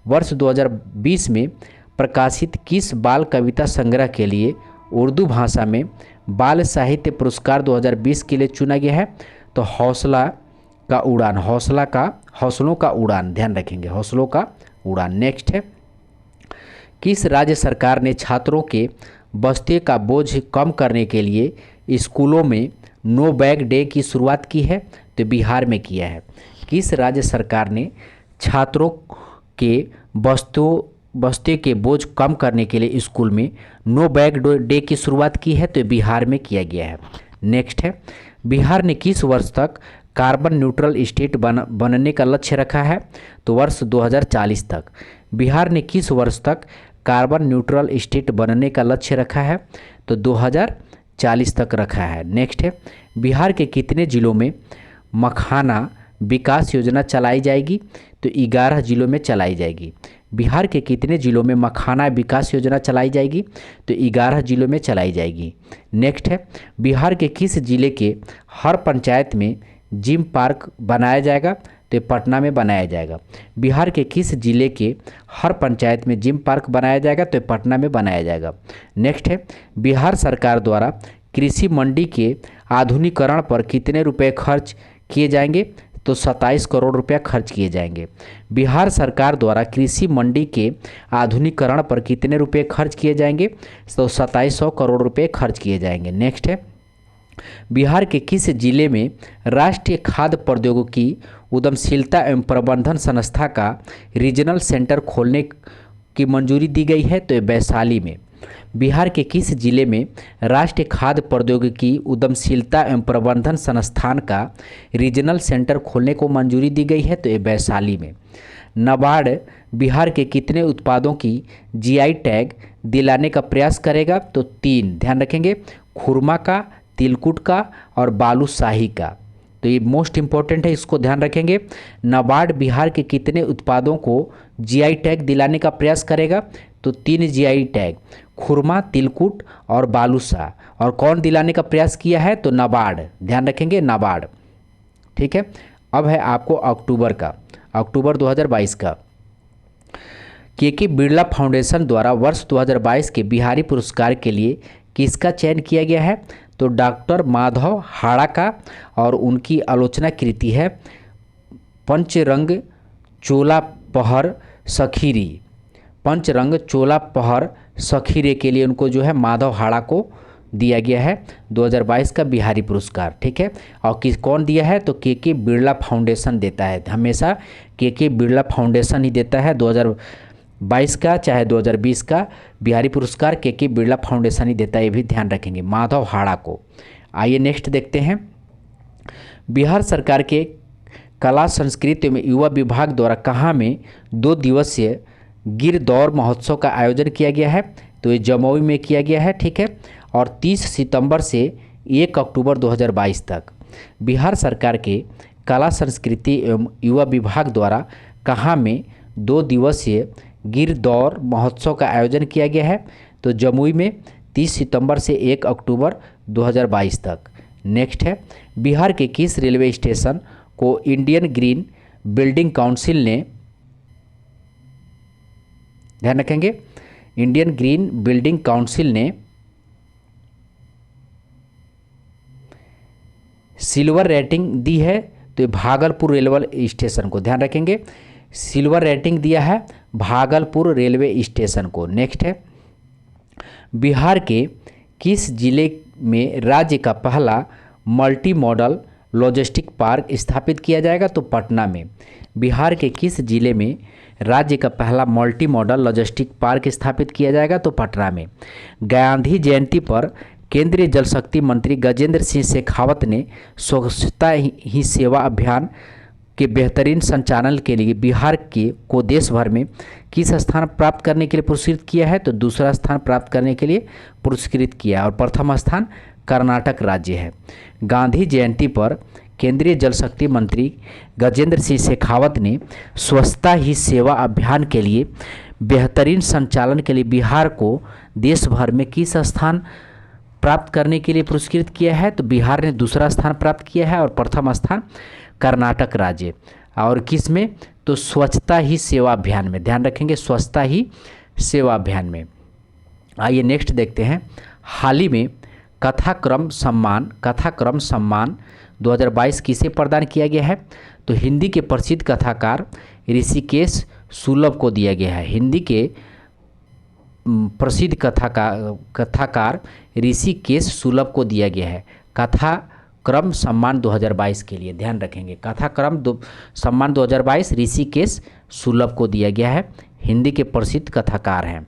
वर्ष 2020 में प्रकाशित किस बाल कविता संग्रह के लिए उर्दू भाषा में बाल साहित्य पुरस्कार 2020 के लिए चुना गया है? तो हौसला का उड़ान, हौसलों का उड़ान, ध्यान रखेंगे, हौसलों का उड़ान। नेक्स्ट है, किस राज्य सरकार ने छात्रों के बस्ते का बोझ कम करने के लिए स्कूलों में नो बैग डे की शुरुआत की है? तो बिहार में किया है। किस राज्य सरकार ने छात्रों के बस्ते के बोझ कम करने के लिए स्कूल में नो बैग डे की शुरुआत की है? तो बिहार में किया गया है। नेक्स्ट है, बिहार ने किस वर्ष तक कार्बन न्यूट्रल स्टेट बनने का लक्ष्य रखा है? तो वर्ष 2040 तक। बिहार ने किस वर्ष तक कार्बन न्यूट्रल स्टेट बनने का लक्ष्य रखा है? तो 2040 तक रखा है। नेक्स्ट है, बिहार के कितने जिलों में मखाना विकास योजना चलाई जाएगी? तो 11 जिलों में चलाई जाएगी। बिहार के कितने जिलों में मखाना विकास योजना चलाई जाएगी? तो 11 जिलों में चलाई जाएगी। नेक्स्ट है, बिहार के किस जिले के हर पंचायत में जिम पार्क बनाया जाएगा? तो पटना में बनाया जाएगा। बिहार के किस जिले के हर पंचायत में जिम पार्क बनाया जाएगा? तो पटना में बनाया जाएगा। नेक्स्ट है, बिहार सरकार द्वारा कृषि मंडी के आधुनिकीकरण पर कितने रुपए खर्च किए जाएंगे? तो 27 करोड़ रुपया खर्च किए जाएंगे। बिहार सरकार द्वारा कृषि मंडी के आधुनिकीकरण पर कितने रुपए खर्च किए जाएंगे? तो 2700 करोड़ रुपए खर्च किए जाएंगे। नेक्स्ट है, बिहार के किस जिले में राष्ट्रीय खाद्य प्रौद्योगिकी उद्यमशीलता एवं प्रबंधन संस्था का रीजनल सेंटर खोलने की मंजूरी दी गई है? तो वैशाली में। बिहार के किस जिले में राष्ट्रीय खाद्य प्रौद्योगिकी उद्यमशीलता एवं प्रबंधन संस्थान का रीजनल सेंटर खोलने को मंजूरी दी गई है? तो वैशाली में। नाबार्ड बिहार के कितने उत्पादों की जीआई टैग दिलाने का प्रयास करेगा? तो 3, ध्यान रखेंगे, खुरमा का, तिलकुट का और बालूशाही का। तो ये मोस्ट इंपॉर्टेंट है, इसको ध्यान रखेंगे। नाबार्ड बिहार के कितने उत्पादों को जीआई टैग दिलाने का प्रयास करेगा? तो 3 जीआई टैग, खुरमा, तिलकुट और बालूशाह। और कौन दिलाने का प्रयास किया है? तो नाबार्ड, ध्यान रखेंगे, नाबार्ड। ठीक है, अब है आपको अक्टूबर का, अक्टूबर 2022 का। के बिरला फाउंडेशन द्वारा वर्ष 2022 के बिहारी पुरस्कार के लिए किसका चयन किया गया है? तो डॉक्टर माधव हाड़ा का, और उनकी आलोचना कृति है पंचरंग चोला पहर सखीरी। पंचरंग चोला पहर सखीरे के लिए उनको जो है माधव हाड़ा को दिया गया है 2022 का बिहारी पुरस्कार। ठीक है, और कौन दिया है? तो के बिरला फाउंडेशन देता है, हमेशा के बिरला फाउंडेशन ही देता है 2022 का चाहे 2020 का बिहारी पुरस्कार के बिरला फाउंडेशन ही देता है, ये भी ध्यान रखेंगे, माधव हाड़ा को। आइए नेक्स्ट देखते हैं। बिहार सरकार के कला संस्कृति एवं युवा विभाग द्वारा कहाँ में 2 दिवसीय गिर दौड़ महोत्सव का आयोजन किया गया है? तो ये जमुई में किया गया है। ठीक है, और 30 सितंबर से 1 अक्टूबर 2022 तक बिहार सरकार के कला संस्कृति एवं युवा विभाग द्वारा कहाँ में 2 दिवसीय गिर दौड़ महोत्सव का आयोजन किया गया है? तो जमुई में 30 सितंबर से 1 अक्टूबर 2022 तक। नेक्स्ट है, बिहार के किस रेलवे स्टेशन को इंडियन ग्रीन बिल्डिंग काउंसिल ने, ध्यान रखेंगे, इंडियन ग्रीन बिल्डिंग काउंसिल ने सिल्वर रेटिंग दी है? तो भागलपुर रेलवे स्टेशन को, ध्यान रखेंगे, सिल्वर रेटिंग दिया है भागलपुर रेलवे स्टेशन को। नेक्स्ट है, बिहार के किस जिले में राज्य का पहला मल्टी मॉडल लॉजिस्टिक पार्क स्थापित किया जाएगा? तो पटना में। बिहार के किस जिले में राज्य का पहला मल्टी मॉडल लॉजिस्टिक पार्क स्थापित किया जाएगा? तो पटना में। गांधी जयंती पर केंद्रीय जल शक्ति मंत्री गजेंद्र सिंह शेखावत ने स्वच्छता ही सेवा अभियान के बेहतरीन संचालन के लिए बिहार को देश भर में किस स्थान प्राप्त करने के लिए पुरस्कृत किया है? तो दूसरा स्थान प्राप्त करने के लिए पुरस्कृत किया, और प्रथम स्थान कर्नाटक राज्य है। गांधी जयंती पर केंद्रीय जल शक्ति मंत्री गजेंद्र सिंह शेखावत ने स्वच्छता ही सेवा अभियान के लिए बेहतरीन संचालन के लिए बिहार को देश भर में किस स्थान प्राप्त करने के लिए पुरस्कृत किया है? तो बिहार ने दूसरा स्थान प्राप्त किया है, और प्रथम स्थान कर्नाटक राज्य। और किस में? तो स्वच्छता ही सेवा अभियान में, ध्यान रखेंगे, स्वच्छता ही सेवा अभियान में। आइए नेक्स्ट देखते हैं, हाल ही में कथाक्रम सम्मान 2022 किसे प्रदान किया गया है? तो हिंदी के प्रसिद्ध कथाकार ऋषिकेश सुलभ को दिया गया है। हिंदी के प्रसिद्ध कथाकार ऋषिकेश सुलभ को दिया गया है कथाक्रम सम्मान 2022 के लिए। ध्यान रखेंगे, सम्मान 2022 ऋषिकेश सुलभ को दिया गया है। हिंदी के प्रसिद्ध कथाकार हैं।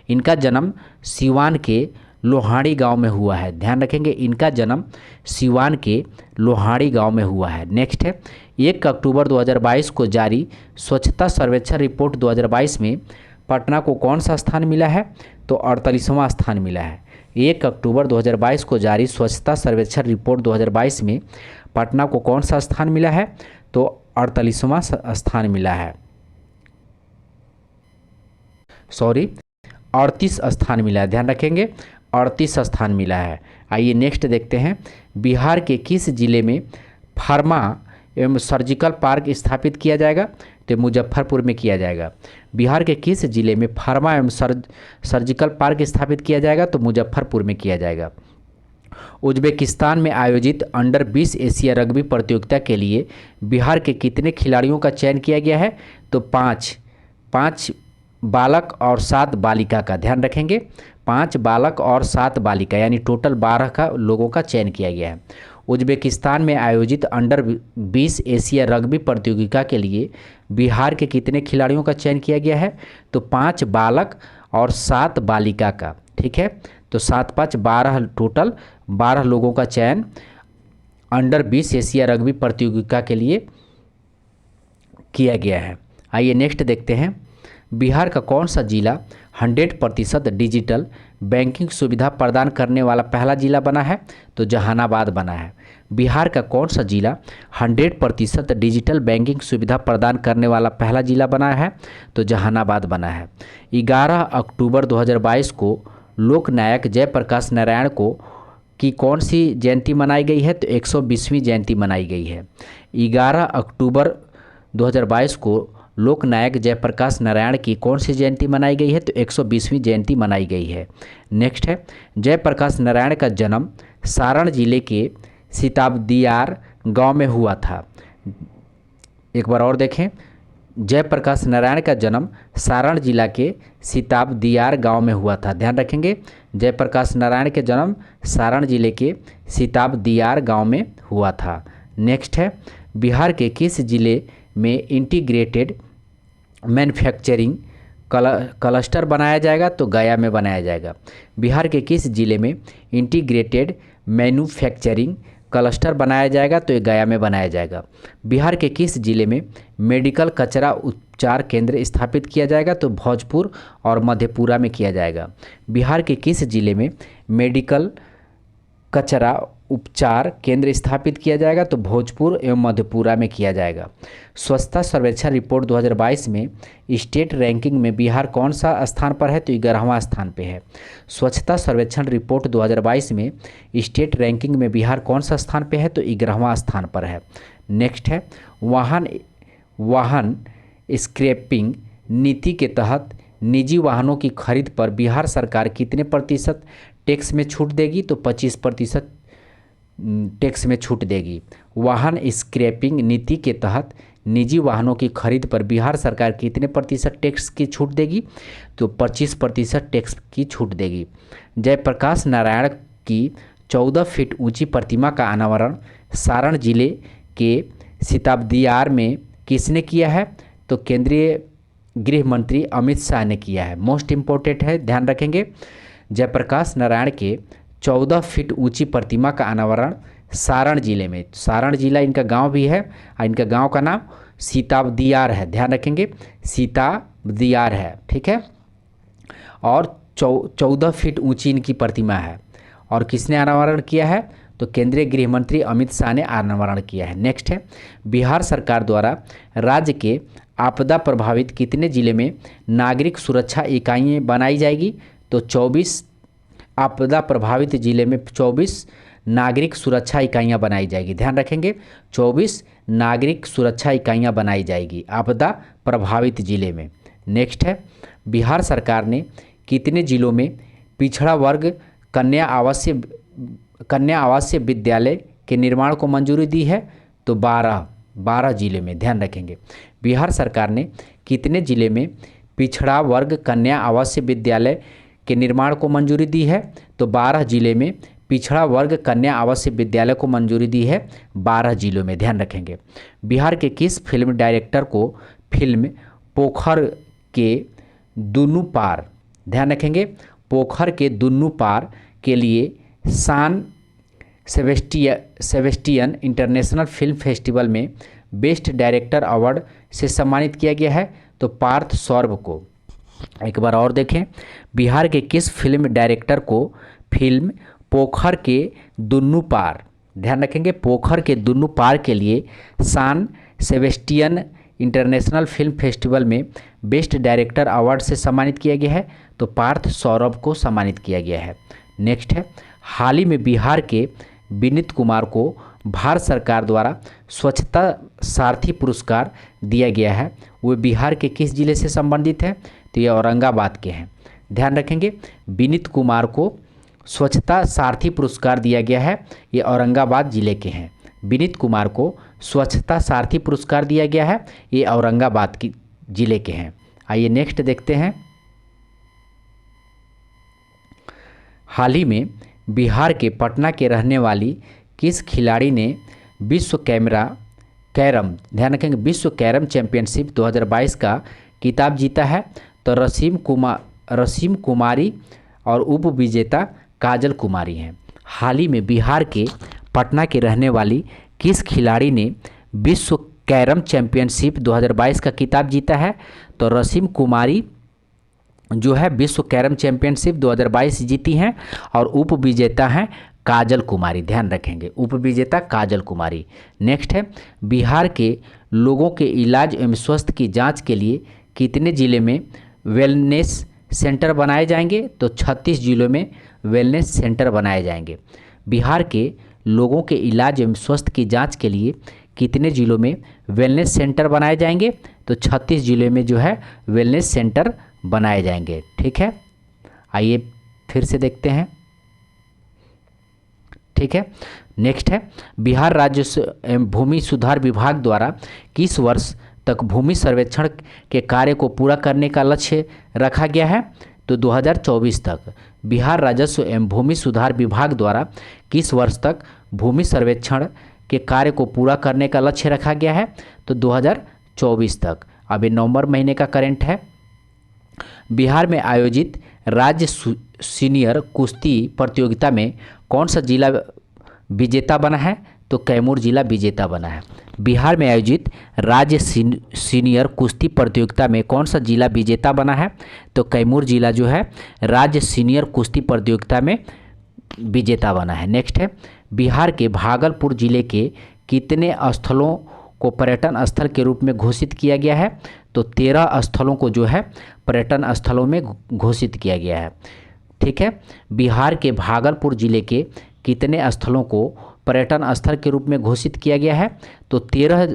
इनका जन्म सिवान के लोहाड़ी गांव में हुआ है। ध्यान रखेंगे, इनका जन्म सिवान के लोहाड़ी गांव में हुआ है। नेक्स्ट है, 1 अक्टूबर 2022 को जारी स्वच्छता सर्वेक्षण रिपोर्ट 2022 में पटना को कौन सा स्थान मिला है? तो 48वां स्थान मिला है। 1 अक्टूबर 2022 को जारी स्वच्छता सर्वेक्षण रिपोर्ट 2022 में पटना को कौन सा स्थान मिला है? तो 48वां स्थान मिला है, 38 स्थान मिला है। ध्यान रखेंगे, 38 स्थान मिला है। आइए नेक्स्ट देखते हैं, बिहार के किस जिले में फार्मा एवं सर्जिकल पार्क स्थापित किया जाएगा? तो मुजफ्फरपुर में किया जाएगा। बिहार के किस जिले में फार्मा एवं सर्जिकल पार्क स्थापित किया जाएगा? तो मुजफ्फरपुर में किया जाएगा। उज्बेकिस्तान में आयोजित अंडर 20 एशिया रग्बी प्रतियोगिता के लिए बिहार के कितने खिलाड़ियों का चयन किया गया है? तो 5 बालक और 7 बालिका का। ध्यान रखेंगे, 5 बालक और 7 बालिका, यानी टोटल 12 का लोगों का चयन किया गया है। उज्बेकिस्तान में आयोजित अंडर 20 एशिया रग्बी प्रतियोगिता के लिए बिहार के कितने खिलाड़ियों का चयन किया गया है? तो 5 बालक और 7 बालिका का। ठीक है, तो 7 5 12, टोटल 12 लोगों का चयन अंडर 20 एशिया रग्बी प्रतियोगिता के लिए किया गया है। आइए नेक्स्ट देखते हैं, बिहार का कौन सा जिला 100% डिजिटल बैंकिंग सुविधा प्रदान करने वाला पहला जिला बना है? तो जहानाबाद बना है। बिहार का कौन सा जिला 100% डिजिटल बैंकिंग सुविधा प्रदान करने वाला पहला जिला बना है? तो जहानाबाद बना है। 11 अक्टूबर 2022 को लोकनायक जयप्रकाश नारायण की कौन सी जयंती मनाई गई है? तो 120वीं जयंती मनाई गई है। 11 अक्टूबर 2022 को लोकनायक जयप्रकाश नारायण की कौन सी जयंती मनाई गई है? तो 120वीं जयंती मनाई गई है। नेक्स्ट है, जयप्रकाश नारायण का जन्म सारण जिले के सिताबदियार गांव में हुआ था। एक बार और देखें, जयप्रकाश नारायण का जन्म सारण जिला के सिताबदियार गांव में हुआ था। ध्यान रखेंगे, जयप्रकाश नारायण के जन्म सारण जिले के सिताबदियार गांव में हुआ था। नेक्स्ट है, बिहार के किस जिले में इंटीग्रेटेड मैन्युफैक्चरिंग क्लस्टर बनाया जाएगा? तो गया में बनाया जाएगा। बिहार के किस जिले में इंटीग्रेटेड मैन्युफैक्चरिंग क्लस्टर बनाया जाएगा? तो ये गया में बनाया जाएगा। बिहार के किस जिले में मेडिकल कचरा उपचार केंद्र स्थापित किया जाएगा? तो भोजपुर और मधेपुरा में किया जाएगा। बिहार के किस जिले में मेडिकल कचरा उपचार केंद्र स्थापित किया जाएगा? तो भोजपुर एवं मधेपुरा में किया जाएगा। स्वच्छता सर्वेक्षण रिपोर्ट 2022 में स्टेट रैंकिंग में बिहार कौन सा स्थान पर है? तो 11वां स्थान पे है। स्वच्छता सर्वेक्षण रिपोर्ट 2022 में स्टेट रैंकिंग में बिहार कौन सा स्थान पे है? तो 11वां स्थान पर है। नेक्स्ट है, वाहन स्क्रैपिंग नीति के तहत निजी वाहनों की खरीद पर बिहार सरकार कितने प्रतिशत टैक्स में छूट देगी? तो 25% टैक्स में छूट देगी। वाहन स्क्रैपिंग नीति के तहत निजी वाहनों की खरीद पर बिहार सरकार कितने प्रतिशत टैक्स की छूट देगी? तो 25% टैक्स की छूट देगी। जयप्रकाश नारायण की 14 फीट ऊंची प्रतिमा का अनावरण सारण जिले के सिताबदियार में किसने किया है? तो केंद्रीय गृह मंत्री अमित शाह ने किया है। मोस्ट इम्पोर्टेंट है, ध्यान रखेंगे। जयप्रकाश नारायण के 14 फीट ऊंची प्रतिमा का अनावरण सारण जिले में, सारण जिला इनका गांव भी है और इनका गांव का नाम सिताबदियार है। ध्यान रखेंगे, सिताबदियार है। ठीक है, और 14 फीट ऊंची इनकी प्रतिमा है। और किसने अनावरण किया है? तो केंद्रीय गृह मंत्री अमित शाह ने अनावरण किया है। नेक्स्ट है, बिहार सरकार द्वारा राज्य के आपदा प्रभावित कितने जिले में नागरिक सुरक्षा इकाइयाँ बनाई जाएगी? तो 24 आपदा प्रभावित जिले में 24 नागरिक सुरक्षा इकाइयाँ बनाई जाएगी। ध्यान रखेंगे, 24 नागरिक सुरक्षा इकाइयाँ बनाई जाएगी आपदा प्रभावित जिले में। नेक्स्ट है, बिहार सरकार ने कितने जिलों में पिछड़ा वर्ग कन्या आवासीय विद्यालय के निर्माण को मंजूरी दी है? तो 12 जिले में, ध्यान रखेंगे। बिहार सरकार ने कितने जिले में पिछड़ा वर्ग कन्या आवासीय विद्यालय के निर्माण को मंजूरी दी है? तो 12 जिले में पिछड़ा वर्ग कन्या आवासीय विद्यालय को मंजूरी दी है, 12 जिलों में, ध्यान रखेंगे। बिहार के किस फिल्म डायरेक्टर को फिल्म पोखर के दुन्नू पार, ध्यान रखेंगे, पोखर के दुन्नू पार के लिए सान सेबेस्टियन इंटरनेशनल फिल्म फेस्टिवल में बेस्ट डायरेक्टर अवार्ड से सम्मानित किया गया है? तो पार्थ सौरभ को। एक बार और देखें, बिहार के किस फिल्म डायरेक्टर को फिल्म पोखर के दुन्नू पार, ध्यान रखेंगे, पोखर के दुन्नू पार के लिए सान सेबेस्टियन इंटरनेशनल फिल्म फेस्टिवल में बेस्ट डायरेक्टर अवार्ड से सम्मानित किया गया है? तो पार्थ सौरभ को सम्मानित किया गया है। नेक्स्ट है, हाल ही में बिहार के विनीत कुमार को भारत सरकार द्वारा स्वच्छता सारथी पुरस्कार दिया गया है, वो बिहार के किस जिले से संबंधित है? तो ये औरंगाबाद के हैं, ध्यान रखेंगे। विनीत कुमार को स्वच्छता सारथी पुरस्कार दिया गया है, ये औरंगाबाद जिले के हैं। विनीत कुमार को स्वच्छता सारथी पुरस्कार दिया गया है, ये औरंगाबाद की जिले के हैं। आइए नेक्स्ट देखते हैं। हाल ही में बिहार के पटना के रहने वाली किस खिलाड़ी ने विश्व कैरम, ध्यान रखेंगे, विश्व कैरम चैंपियनशिप 2022 का खिताब जीता है? तो रसीम कुमारी और उप विजेता काजल कुमारी हैं। हाल ही में बिहार के पटना के रहने वाली किस खिलाड़ी ने विश्व कैरम चैंपियनशिप 2022 का खिताब जीता है? तो रसीम कुमारी जो है विश्व कैरम चैंपियनशिप 2022 जीती हैं और उप विजेता हैं काजल कुमारी, ध्यान रखेंगे, उप विजेता काजल कुमारी। नेक्स्ट है, बिहार के लोगों के इलाज एवं स्वास्थ्य की जांच के लिए कितने जिले में वेलनेस सेंटर बनाए जाएंगे? तो 36 जिलों में वेलनेस सेंटर बनाए जाएंगे। बिहार के लोगों के इलाज एवं स्वास्थ्य की जांच के लिए कितने जिलों में वेलनेस सेंटर बनाए जाएंगे? तो 36 जिलों में जो है वेलनेस सेंटर बनाए जाएंगे, ठीक है। आइए फिर से देखते हैं, ठीक है। नेक्स्ट है, बिहार राज्य एवं भूमि सुधार विभाग द्वारा किस वर्ष तक भूमि सर्वेक्षण के कार्य को पूरा करने का लक्ष्य रखा गया है? तो 2024 तक। बिहार राजस्व एवं भूमि सुधार विभाग द्वारा किस वर्ष तक भूमि सर्वेक्षण के कार्य को पूरा करने का लक्ष्य रखा गया है? तो 2024 तक। अभी नवंबर महीने का करंट है। बिहार में आयोजित राज्य सीनियर कुश्ती प्रतियोगिता में कौन सा जिला विजेता बना है? तो कैमूर जिला विजेता बना है। बिहार में आयोजित राज्य सीनियर कुश्ती प्रतियोगिता में कौन सा जिला विजेता बना है? तो कैमूर जिला जो है राज्य सीनियर कुश्ती प्रतियोगिता में विजेता बना है। नेक्स्ट है, बिहार के भागलपुर जिले के कितने स्थलों को पर्यटन स्थल के रूप में घोषित किया गया है? तो 13 स्थलों को जो है पर्यटन स्थलों में घोषित किया गया है, ठीक है। बिहार के भागलपुर जिले के कितने स्थलों को पर्यटन स्थल के रूप में घोषित किया गया है? तो 13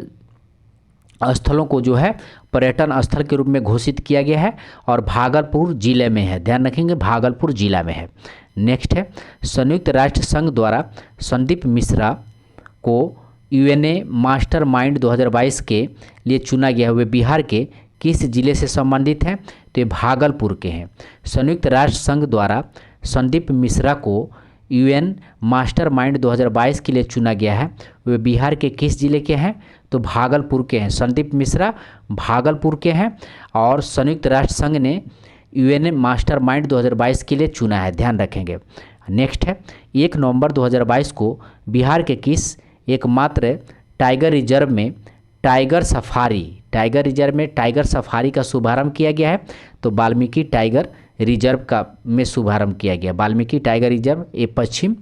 स्थलों को जो है पर्यटन स्थल के रूप में घोषित किया गया है और भागलपुर जिले में है, ध्यान रखेंगे, भागलपुर जिला में है। नेक्स्ट है, संयुक्त राष्ट्र संघ द्वारा संदीप मिश्रा को यूएनए मास्टर माइंड 2022 के लिए चुना गया हुए बिहार के किस जिले से संबंधित हैं? तो ये भागलपुर के हैं। संयुक्त राष्ट्र संघ द्वारा संदीप मिश्रा को यूएन मास्टर माइंड 2022 के लिए चुना गया है, वे बिहार के किस जिले के हैं? तो भागलपुर के हैं। संदीप मिश्रा भागलपुर के हैं और संयुक्त राष्ट्र संघ ने यूएन मास्टर माइंड 2022 के लिए चुना है, ध्यान रखेंगे। नेक्स्ट है, 1 नवंबर 2022 को बिहार के किस एकमात्र टाइगर रिजर्व में टाइगर सफारी का शुभारंभ किया गया है? तो वाल्मीकि टाइगर रिजर्व का में शुभारंभ किया गया। वाल्मीकि टाइगर रिजर्व ये पश्चिम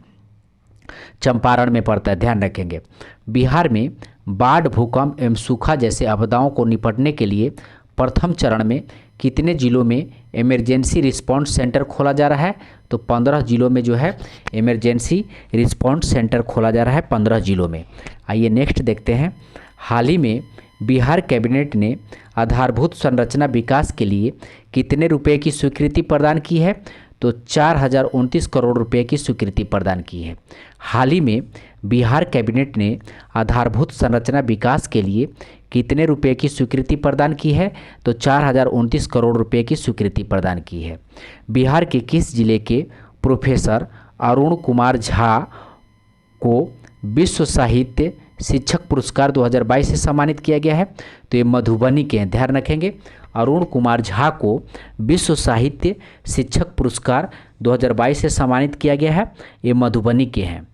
चंपारण में पड़ता है, ध्यान रखेंगे। बिहार में बाढ़, भूकंप एवं सूखा जैसे आपदाओं को निपटने के लिए प्रथम चरण में कितने जिलों में इमरजेंसी रिस्पांस सेंटर खोला जा रहा है? तो 15 जिलों में जो है इमरजेंसी रिस्पांस सेंटर खोला जा रहा है, 15 जिलों में। आइए नेक्स्ट देखते हैं, हाल ही में बिहार कैबिनेट ने आधारभूत संरचना विकास के लिए कितने रुपए की स्वीकृति प्रदान की है? तो 4029 करोड़ रुपए की स्वीकृति प्रदान की है। हाल ही में बिहार कैबिनेट ने आधारभूत संरचना विकास के लिए कितने रुपए की स्वीकृति प्रदान की है? तो 4029 करोड़ रुपए की स्वीकृति प्रदान की है। बिहार के किस जिले के प्रोफेसर अरुण कुमार झा को विश्व साहित्य शिक्षक पुरस्कार 2022 से सम्मानित किया गया है? तो ये मधुबनी के हैं, ध्यान रखेंगे। अरुण कुमार झा को विश्व साहित्य शिक्षक पुरस्कार 2022 से सम्मानित किया गया है, ये मधुबनी के हैं।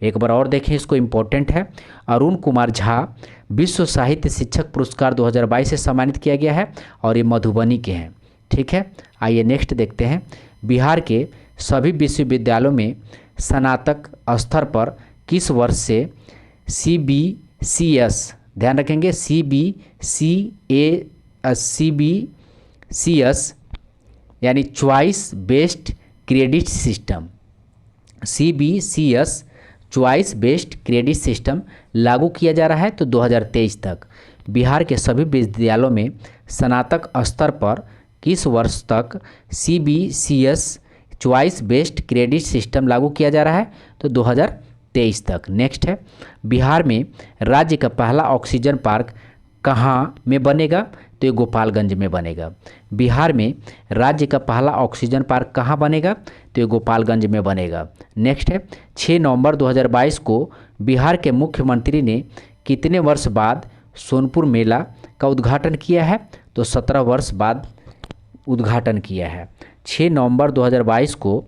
एक बार और देखें, इसको इम्पोर्टेंट है। अरुण कुमार झा विश्व साहित्य शिक्षक पुरस्कार 2022 से सम्मानित किया गया है और ये मधुबनी के हैं। ठीक है, आइए नेक्स्ट देखते हैं। बिहार के सभी विश्वविद्यालयों में स्नातक स्तर पर किस वर्ष से CBCS, ध्यान रखेंगे, CBCS यानी choice based credit system, CBCS choice based credit system लागू किया जा रहा है? तो 2023 तक। बिहार के सभी विद्यालयों में स्नातक स्तर पर किस वर्ष तक CBCS choice based credit system लागू किया जा रहा है? तो 2023 तक। नेक्स्ट है, बिहार में राज्य का पहला ऑक्सीजन पार्क कहाँ में बनेगा? तो ये गोपालगंज में बनेगा। बिहार में राज्य का पहला ऑक्सीजन पार्क कहाँ बनेगा? तो ये गोपालगंज में बनेगा। नेक्स्ट है, 6 नवंबर 2022 को बिहार के मुख्यमंत्री ने कितने वर्ष बाद सोनपुर मेला का उद्घाटन किया है? तो 17 वर्ष बाद उद्घाटन किया है। 6 नवंबर 2022 को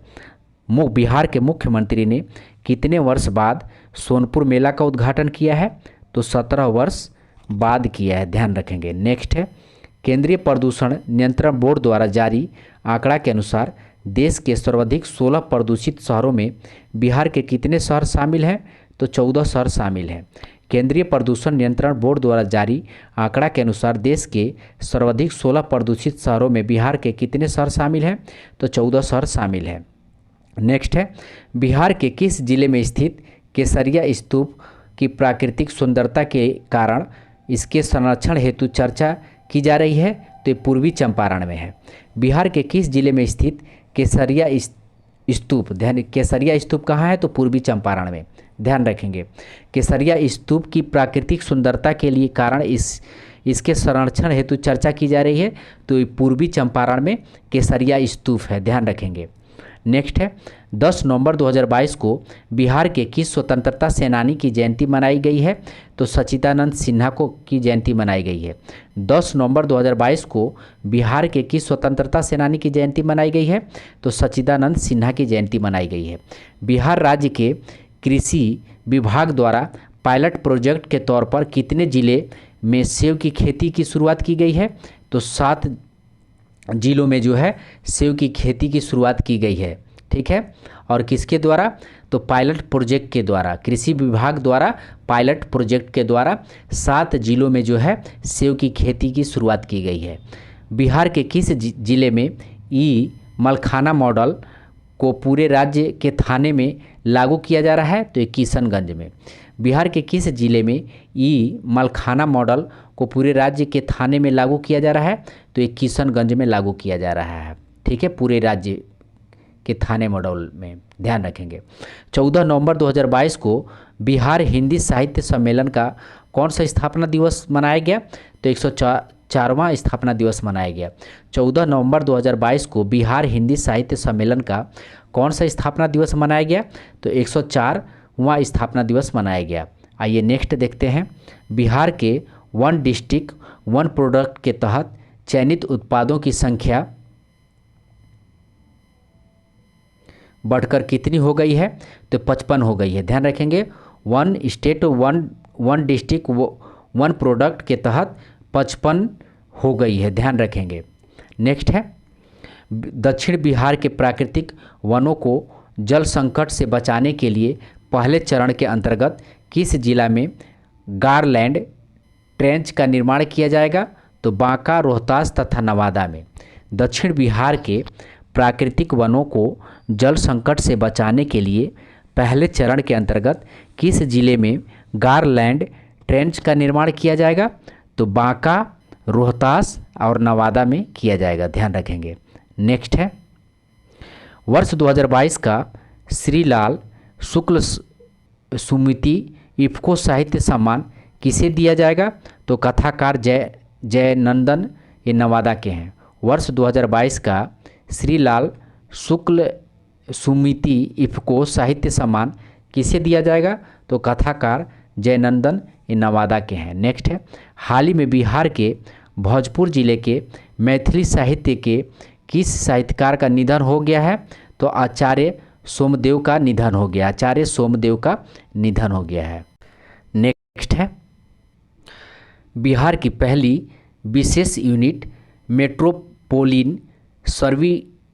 बिहार के मुख्यमंत्री ने कितने वर्ष बाद सोनपुर मेला का उद्घाटन किया है? तो 17 वर्ष बाद किया है, ध्यान रखेंगे। नेक्स्ट है, केंद्रीय प्रदूषण नियंत्रण बोर्ड द्वारा जारी आंकड़ा के अनुसार देश के सर्वाधिक 16 प्रदूषित शहरों में बिहार के कितने शहर शामिल हैं? तो 14 शहर शामिल हैं। केंद्रीय प्रदूषण नियंत्रण बोर्ड द्वारा जारी आंकड़ा के अनुसार देश के सर्वाधिक 16 प्रदूषित शहरों में बिहार के कितने शहर शामिल हैं? तो 14 शहर शामिल हैं। नेक्स्ट है, बिहार के किस जिले में स्थित केसरिया स्तूप की प्राकृतिक सुंदरता के कारण इसके संरक्षण हेतु चर्चा की जा रही है? तो ये पूर्वी चंपारण में है। बिहार के किस जिले में स्थित केसरिया स्तूप, ध्यान, केसरिया स्तूप कहाँ है? तो पूर्वी चंपारण में, ध्यान रखेंगे। केसरिया स्तूप की प्राकृतिक सुंदरता के लिए कारण इसके संरक्षण हेतु चर्चा की जा रही है, तो ये पूर्वी चंपारण में केसरिया स्तूप है, ध्यान रखेंगे। नेक्स्ट है, 10 नवंबर 2022 को बिहार के किस स्वतंत्रता सेनानी की जयंती मनाई गई है? तो सच्चिदानंद सिन्हा को की जयंती मनाई गई है। 10 नवंबर 2022 को बिहार के किस स्वतंत्रता सेनानी की जयंती मनाई गई है? तो सच्चिदानंद सिन्हा की जयंती मनाई गई है। बिहार राज्य के कृषि विभाग द्वारा पायलट प्रोजेक्ट के तौर पर कितने जिले में सेब की खेती की शुरुआत की गई है? तो 7 जिलों में जो है सेब की खेती की शुरुआत की गई है। ठीक है, और किसके द्वारा? तो पायलट प्रोजेक्ट के द्वारा, कृषि विभाग द्वारा पायलट प्रोजेक्ट के द्वारा 7 जिलों में जो है सेब की खेती की शुरुआत की गई है। बिहार के किस जिले में मलखाना मॉडल को पूरे राज्य के थाने में लागू किया जा रहा है? तो ये किशनगंज में। बिहार के किस जिले में मलखाना मॉडल को पूरे राज्य के थाने में लागू किया जा रहा है? तो ये किशनगंज में लागू किया जा रहा है। ठीक है, पूरे राज्य के थाने मॉडल में, ध्यान रखेंगे। 14 नवंबर 2022 को बिहार हिंदी साहित्य सम्मेलन का कौन सा स्थापना दिवस मनाया गया? तो 104वां स्थापना दिवस मनाया गया। 14 नवंबर 2022 को बिहार हिंदी साहित्य सम्मेलन का कौन सा स्थापना दिवस मनाया गया? तो 104वां स्थापना दिवस मनाया गया। आइए नेक्स्ट देखते हैं। बिहार के 1 डिस्ट्रिक्ट 1 प्रोडक्ट के तहत चयनित उत्पादों की संख्या बढ़कर कितनी हो गई है? तो 55 हो गई है, ध्यान रखेंगे। 1 स्टेट 1 डिस्ट्रिक्ट 1 प्रोडक्ट के तहत 55 हो गई है, ध्यान रखेंगे। नेक्स्ट है, दक्षिण बिहार के प्राकृतिक वनों को जल संकट से बचाने के लिए पहले चरण के अंतर्गत किस जिला में गारलैंड ट्रेंच का निर्माण किया जाएगा? तो बांका, रोहतास तथा नवादा में। दक्षिण बिहार के प्राकृतिक वनों को जल संकट से बचाने के लिए पहले चरण के अंतर्गत किस जिले में गारलैंड ट्रेंच का निर्माण किया जाएगा? तो बांका, रोहतास और नवादा में किया जाएगा, ध्यान रखेंगे। नेक्स्ट है वर्ष 2022 का श्रीलाल शुक्ल सुमिति इफ्को साहित्य सम्मान किसे दिया जाएगा? तो कथाकार जय नंदन, ये नवादा के हैं। वर्ष 2022 का श्रीलाल शुक्ल सुमिति इफ्को साहित्य सम्मान किसे दिया जाएगा? तो कथाकार जयनंदन, ये नवादा के हैं। नेक्स्ट है हाल ही में बिहार के भोजपुर जिले के मैथिली साहित्य के किस साहित्यकार का निधन हो गया है? तो आचार्य सोमदेव का निधन हो गया, आचार्य सोमदेव का निधन हो गया है। नेक्स्ट है बिहार की पहली विशेष यूनिट मेट्रोपोलिन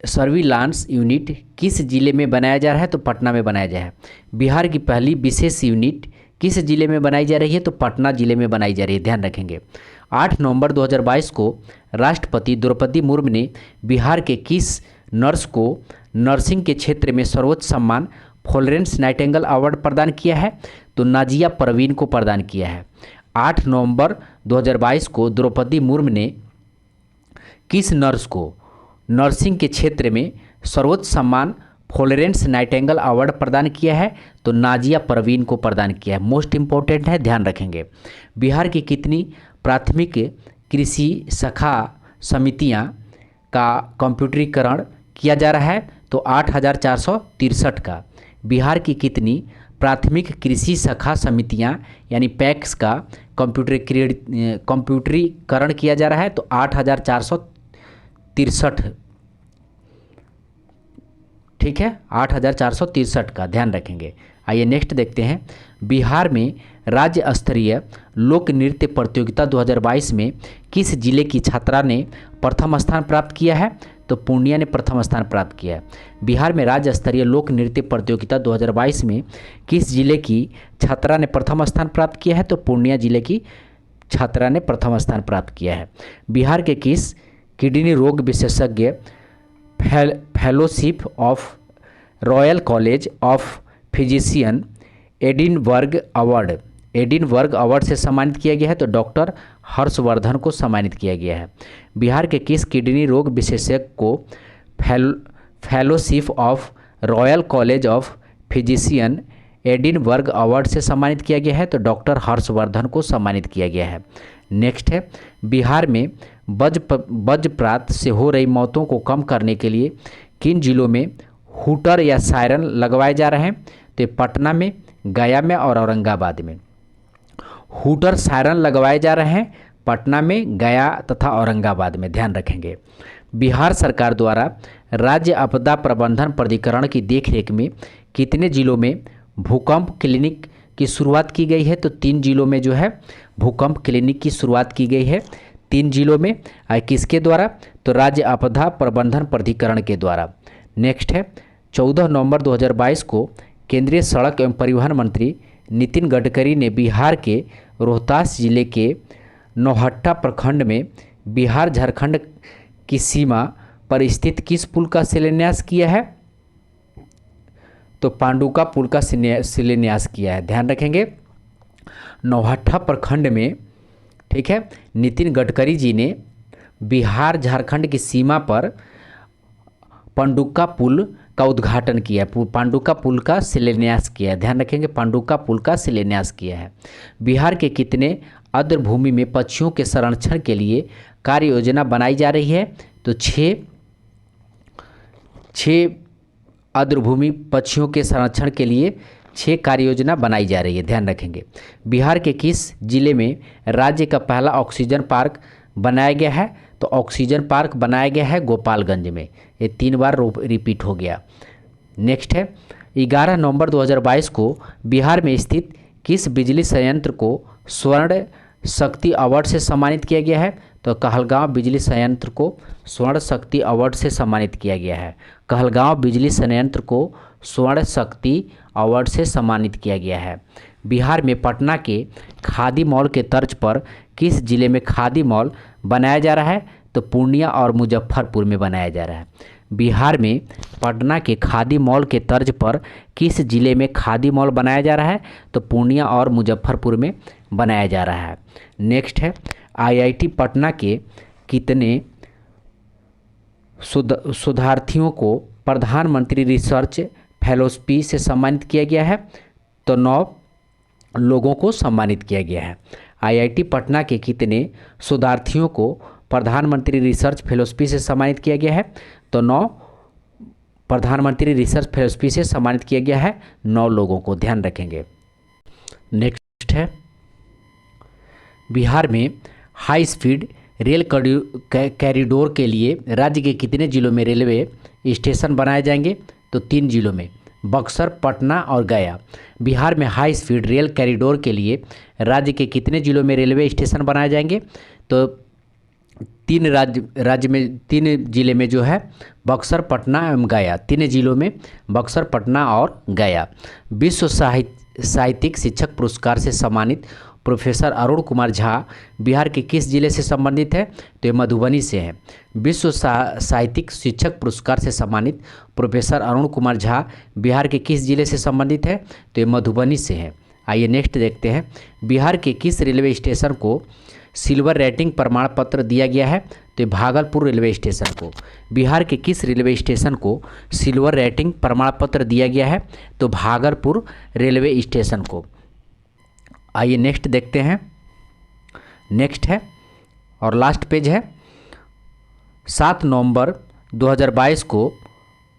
सर्विलांस यूनिट किस जिले में बनाया जा रहा है? तो पटना में बनाया जा रहा है। बिहार की पहली विशेष यूनिट किस जिले में बनाई जा रही है? तो पटना जिले में बनाई जा रही है, ध्यान रखेंगे। 8 नवंबर 2022 को राष्ट्रपति द्रौपदी मुर्मू ने बिहार के किस नर्स को नर्सिंग के क्षेत्र में सर्वोच्च सम्मान फ्लोरेंस नाइटिंगेल अवार्ड प्रदान किया है? तो नाजिया परवीन को प्रदान किया है। 8 नवंबर 2022 को द्रौपदी मुर्मू ने किस नर्स को नर्सिंग के क्षेत्र में सर्वोच्च सम्मान फ्लोरेंस नाइटिंगेल अवार्ड प्रदान किया है? तो नाजिया परवीन को प्रदान किया है। मोस्ट इम्पोर्टेंट है, ध्यान रखेंगे। बिहार की कितनी प्राथमिक कृषि शाखा समितियां का कंप्यूटरीकरण किया जा रहा है? तो 8463 का। बिहार की कितनी प्राथमिक कृषि शाखा समितियां यानी पैक्स का कंप्यूटरीकरण किया जा रहा है? तो 8463, ठीक है, 8463 का, ध्यान रखेंगे। आइए नेक्स्ट देखते हैं। बिहार में राज्य स्तरीय लोक नृत्य प्रतियोगिता 2022 में किस जिले की छात्रा ने प्रथम स्थान प्राप्त किया है? तो पूर्णिया ने प्रथम स्थान प्राप्त किया है। बिहार में राज्य स्तरीय लोक नृत्य प्रतियोगिता 2022 में किस जिले की छात्रा ने प्रथम स्थान प्राप्त किया है? तो पूर्णिया जिले की छात्रा ने प्रथम स्थान प्राप्त किया है। बिहार के किस किडनी रोग विशेषज्ञ fellowship of royal college of physician Edinburgh award से सम्मानित किया गया है? तो डॉक्टर हर्षवर्धन को सम्मानित किया गया है। बिहार के किस किडनी रोग विशेषज्ञ को fellowship of royal college of physician Edinburgh award से सम्मानित किया गया है? तो डॉक्टर हर्षवर्धन को सम्मानित किया गया है। नेक्स्ट है बिहार में वज्रपात से हो रही मौतों को कम करने के लिए किन जिलों में हूटर या सायरन लगवाए जा रहे हैं? तो पटना में, गया में और औरंगाबाद में हूटर सायरन लगवाए जा रहे हैं, पटना में, गया तथा औरंगाबाद में, ध्यान रखेंगे। बिहार सरकार द्वारा राज्य आपदा प्रबंधन प्राधिकरण की देखरेख में कितने जिलों में भूकंप क्लिनिक की शुरुआत की गई है? तो 3 जिलों में जो है भूकंप क्लिनिक की शुरुआत की गई है, 3 जिलों में। किसके द्वारा? तो राज्य आपदा प्रबंधन प्राधिकरण के द्वारा। नेक्स्ट है 14 नवंबर 2022 को केंद्रीय सड़क एवं परिवहन मंत्री नितिन गडकरी ने बिहार के रोहतास जिले के नौहट्टा प्रखंड में बिहार झारखंड की सीमा पर स्थित किस पुल का शिलान्यास किया है? तो पांडुका पुल का शिलान्यास किया है, ध्यान रखेंगे। नौहट्टा प्रखंड में, ठीक है, नितिन गडकरी जी ने बिहार झारखंड की सीमा पर पांडुका पुल का उद्घाटन किया है, पांडुका पुल का शिलान्यास किया है, ध्यान रखेंगे, पांडुका पुल का शिलान्यास किया है। बिहार के कितने आर्द्रभूमि में पक्षियों के संरक्षण के लिए कार्य योजना बनाई जा रही है? तो 6 आर्द्रभूमि पक्षियों के संरक्षण के लिए 6 कार्य योजना बनाई जा रही है, ध्यान रखेंगे। बिहार के किस जिले में राज्य का पहला ऑक्सीजन पार्क बनाया गया है? तो ऑक्सीजन पार्क बनाया गया है गोपालगंज में, ये 3 बार रिपीट हो गया। नेक्स्ट है 11 नवंबर 2022 को बिहार में स्थित किस बिजली संयंत्र को स्वर्ण शक्ति अवार्ड से सम्मानित किया गया है? तो कहलगांव बिजली संयंत्र को स्वर्ण शक्ति अवार्ड से सम्मानित किया गया है। कहलगांव बिजली संयंत्र को स्वर्ण शक्ति अवार्ड से सम्मानित किया गया है। बिहार में पटना के खादी मॉल के तर्ज पर किस जिले में खादी मॉल बनाया जा रहा है? तो पूर्णिया और मुजफ्फरपुर में बनाया जा रहा है। बिहार में पटना के खादी मॉल के तर्ज पर किस जिले में खादी मॉल बनाया जा रहा है? तो पूर्णिया और मुजफ्फरपुर में बनाया जा रहा है। नेक्स्ट है आईआईटी पटना के कितने शोधार्थियों को प्रधानमंत्री रिसर्च फेलोशिप से सम्मानित किया गया है? तो 9 लोगों को सम्मानित किया गया है। आईआईटी पटना के कितने शोधार्थियों को प्रधानमंत्री रिसर्च फेलोशिप से सम्मानित किया गया है? तो 9 प्रधानमंत्री रिसर्च फेलोशिप से सम्मानित किया गया है 9 लोगों को, ध्यान रखेंगे। नेक्स्ट है, बिहार में हाई स्पीड रेल कॉरिडोर के लिए राज्य के कितने जिलों में रेलवे स्टेशन बनाए जाएंगे? तो 3 जिलों में, बक्सर, पटना और गया। बिहार में हाई स्पीड रेल कॉरिडोर के लिए राज्य के कितने जिलों में रेलवे स्टेशन बनाए जाएंगे? तो 3 जिले में जो है बक्सर, पटना एवं गया, 3 जिलों में बक्सर, पटना और गया। विश्व साहित्यिक शिक्षक पुरस्कार से सम्मानित प्रोफेसर अरुण कुमार झा बिहार के किस जिले से संबंधित है? तो ये मधुबनी से है। विश्व साहित्यिक शिक्षक पुरस्कार से सम्मानित प्रोफेसर अरुण कुमार झा बिहार के किस जिले से संबंधित है? तो ये मधुबनी से है। आइए नेक्स्ट देखते हैं, बिहार के किस रेलवे स्टेशन को सिल्वर रेटिंग प्रमाण पत्र दिया गया है? तो भागलपुर रेलवे स्टेशन को। बिहार के किस रेलवे स्टेशन को सिल्वर रेटिंग प्रमाण पत्र दिया गया है? तो भागलपुर रेलवे स्टेशन को। आइए नेक्स्ट देखते हैं, नेक्स्ट है और लास्ट पेज है, 7 नवंबर 2022 को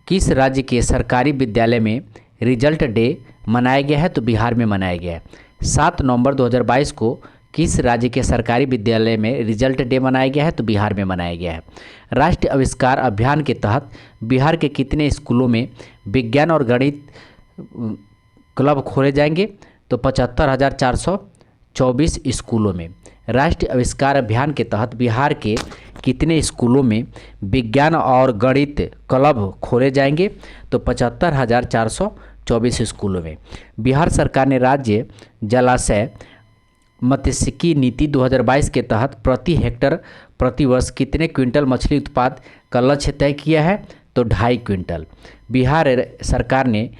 किस राज्य के सरकारी विद्यालय में रिजल्ट डे मनाया गया है? तो बिहार में मनाया गया है। 7 नवंबर 2022 को किस राज्य के सरकारी विद्यालय में रिजल्ट डे मनाया गया है? तो बिहार में मनाया गया है। राष्ट्रीय आविष्कार अभियान के तहत बिहार के कितने स्कूलों में विज्ञान और गणित क्लब खोले जाएंगे? तो 75,424 स्कूलों में। राष्ट्रीय आविष्कार अभियान के तहत बिहार के कितने स्कूलों में विज्ञान और गणित क्लब खोले जाएंगे? तो 75,424 स्कूलों में। बिहार सरकार ने राज्य जलाशय मत्स्यिकी नीति 2022 के तहत प्रति हेक्टर प्रति वर्ष कितने क्विंटल मछली उत्पाद का लक्ष्य तय किया है? तो 2.5 क्विंटल। बिहार सरकार ने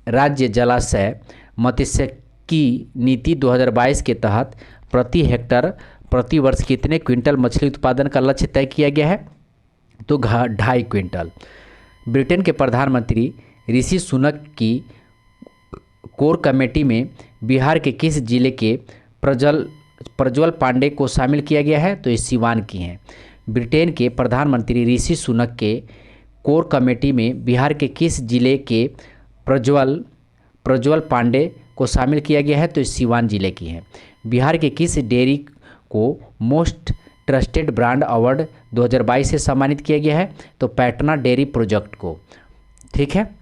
राज्य जलाशय मत्स्यिकी नीति 2022 के तहत प्रति हेक्टर प्रति वर्ष कितने क्विंटल मछली उत्पादन का लक्ष्य तय किया गया है? तो 2.5 क्विंटल। ब्रिटेन के प्रधानमंत्री ऋषि सुनक की कोर कमेटी में बिहार के किस जिले के प्रज्वल पांडे को शामिल किया गया है? तो ये सीवान की हैं। ब्रिटेन के प्रधानमंत्री ऋषि सुनक के कोर कमेटी में बिहार के किस जिले के प्रज्वल पांडे को शामिल किया गया है? तो सीवान जिले की हैं। बिहार के किस डेयरी को मोस्ट ट्रस्टेड ब्रांड अवार्ड 2022 से सम्मानित किया गया है? तो पटना डेयरी प्रोजेक्ट को। ठीक है,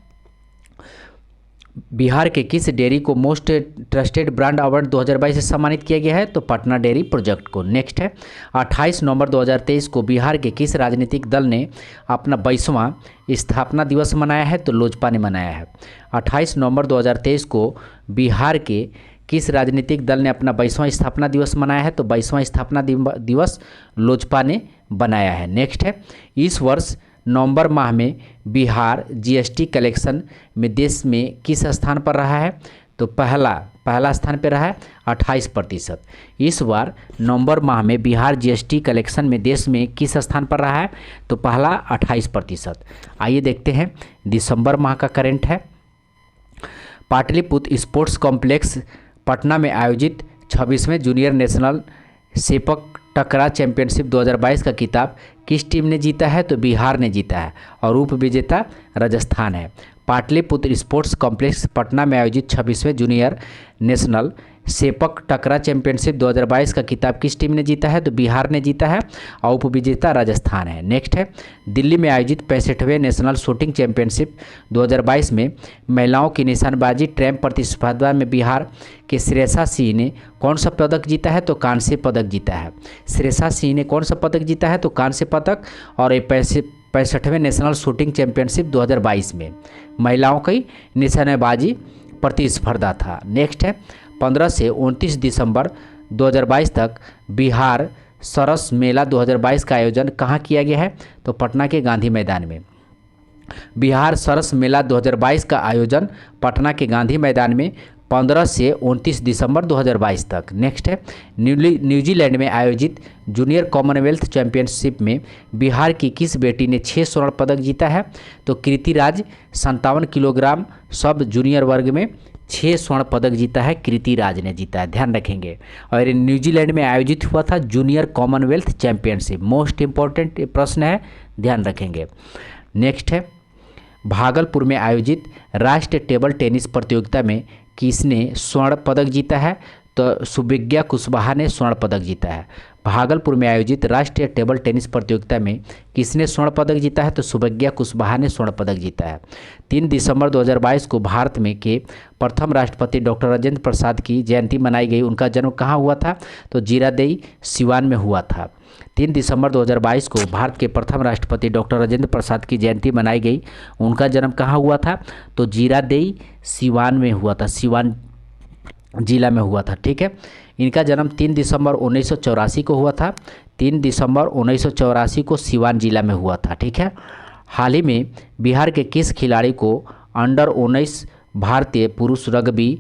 बिहार के किस डेयरी को मोस्ट ट्रस्टेड ब्रांड अवार्ड 2022 से सम्मानित किया गया है? तो पटना डेयरी प्रोजेक्ट को। नेक्स्ट है, 28 नवंबर 2023 को बिहार के किस राजनीतिक दल ने अपना 22वां स्थापना दिवस मनाया है? तो लोजपा ने मनाया है। 28 नवंबर 2023 को बिहार के किस राजनीतिक दल ने अपना 22वां स्थापना दिवस मनाया है? तो 22वां स्थापना दिवस लोजपा ने बनाया है। नेक्स्ट है, इस वर्ष नवंबर माह में बिहार जीएसटी कलेक्शन में देश में किस स्थान पर रहा है? तो पहला स्थान पर रहा है 28%। इस बार नवंबर माह में बिहार जीएसटी कलेक्शन में देश में किस स्थान पर रहा है? तो पहला 28%। आइए देखते हैं दिसंबर माह का करंट है। पाटलिपुत्र स्पोर्ट्स कॉम्प्लेक्स पटना में आयोजित 26वें जूनियर नेशनल सेपक टकरा चैंपियनशिप 2022 का खिताब किस टीम ने जीता है? तो बिहार ने जीता है और उप विजेता राजस्थान है। पाटलिपुत्र स्पोर्ट्स कॉम्प्लेक्स पटना में आयोजित 26वें जूनियर नेशनल सेपक टकरा चैंपियनशिप 2022 का खिताब किस टीम ने जीता है? तो बिहार ने जीता है और उप विजेता राजस्थान है। नेक्स्ट है, दिल्ली में आयोजित 65वें नेशनल शूटिंग चैंपियनशिप 2022 में महिलाओं की निशानबाजी ट्रैप प्रतिस्पर्धा में बिहार के श्रेयसा सिंह ने कौन सा पदक जीता है? तो कांस्य पदक जीता है। श्रेयसा सिंह ने कौन सा पदक जीता है? तो कांस्य पदक। और ये 65वें नेशनल शूटिंग चैंपियनशिप 2022 में महिलाओं की निशानेबाजी प्रतिस्पर्धा था। नेक्स्ट है, 15 से 29 दिसंबर 2022 तक बिहार सरस मेला 2022 का आयोजन कहाँ किया गया है? तो पटना के गांधी मैदान में। बिहार सरस मेला 2022 का आयोजन पटना के गांधी मैदान में 15 से 29 दिसंबर 2022 तक। नेक्स्ट है, न्यूजीलैंड में आयोजित जूनियर कॉमनवेल्थ चैंपियनशिप में बिहार की किस बेटी ने 6 स्वर्ण पदक जीता है? तो कृति राज 57 किलोग्राम सब जूनियर वर्ग में 6 स्वर्ण पदक जीता है, कृति राज ने जीता है, ध्यान रखेंगे। और न्यूजीलैंड में आयोजित हुआ था junior Commonwealth championship. Most important प्रश्न है, ध्यान रखेंगे। नेक्स्ट है, भागलपुर में आयोजित राष्ट्रीय टेबल टेनिस प्रतियोगिता में किसने स्वर्ण पदक जीता है? तो सुविज्ञा कुशवाहा ने स्वर्ण पदक जीता है। भागलपुर में आयोजित राष्ट्रीय टेबल टेनिस प्रतियोगिता में किसने स्वर्ण पदक जीता है? तो सुविज्ञा कुशवाहा ने स्वर्ण पदक जीता है। 3 दिसंबर 2022 को भारत में के प्रथम राष्ट्रपति डॉक्टर राजेंद्र प्रसाद की जयंती मनाई गई। उनका जन्म कहाँ हुआ था? तो जीरादेई सिवान में हुआ था। 3 दिसंबर 2022 को भारत के प्रथम राष्ट्रपति डॉक्टर राजेंद्र प्रसाद की जयंती मनाई गई। उनका जन्म कहाँ हुआ था? तो जीरादेई सिवान में हुआ था, सिवान जिला में हुआ था। ठीक है, इनका जन्म 3 दिसंबर 1984 को हुआ था। 3 दिसंबर 1984 को सिवान जिला में हुआ था। ठीक है, हाल ही में बिहार के किस खिलाड़ी को अंडर 19 भारतीय पुरुष रग्बी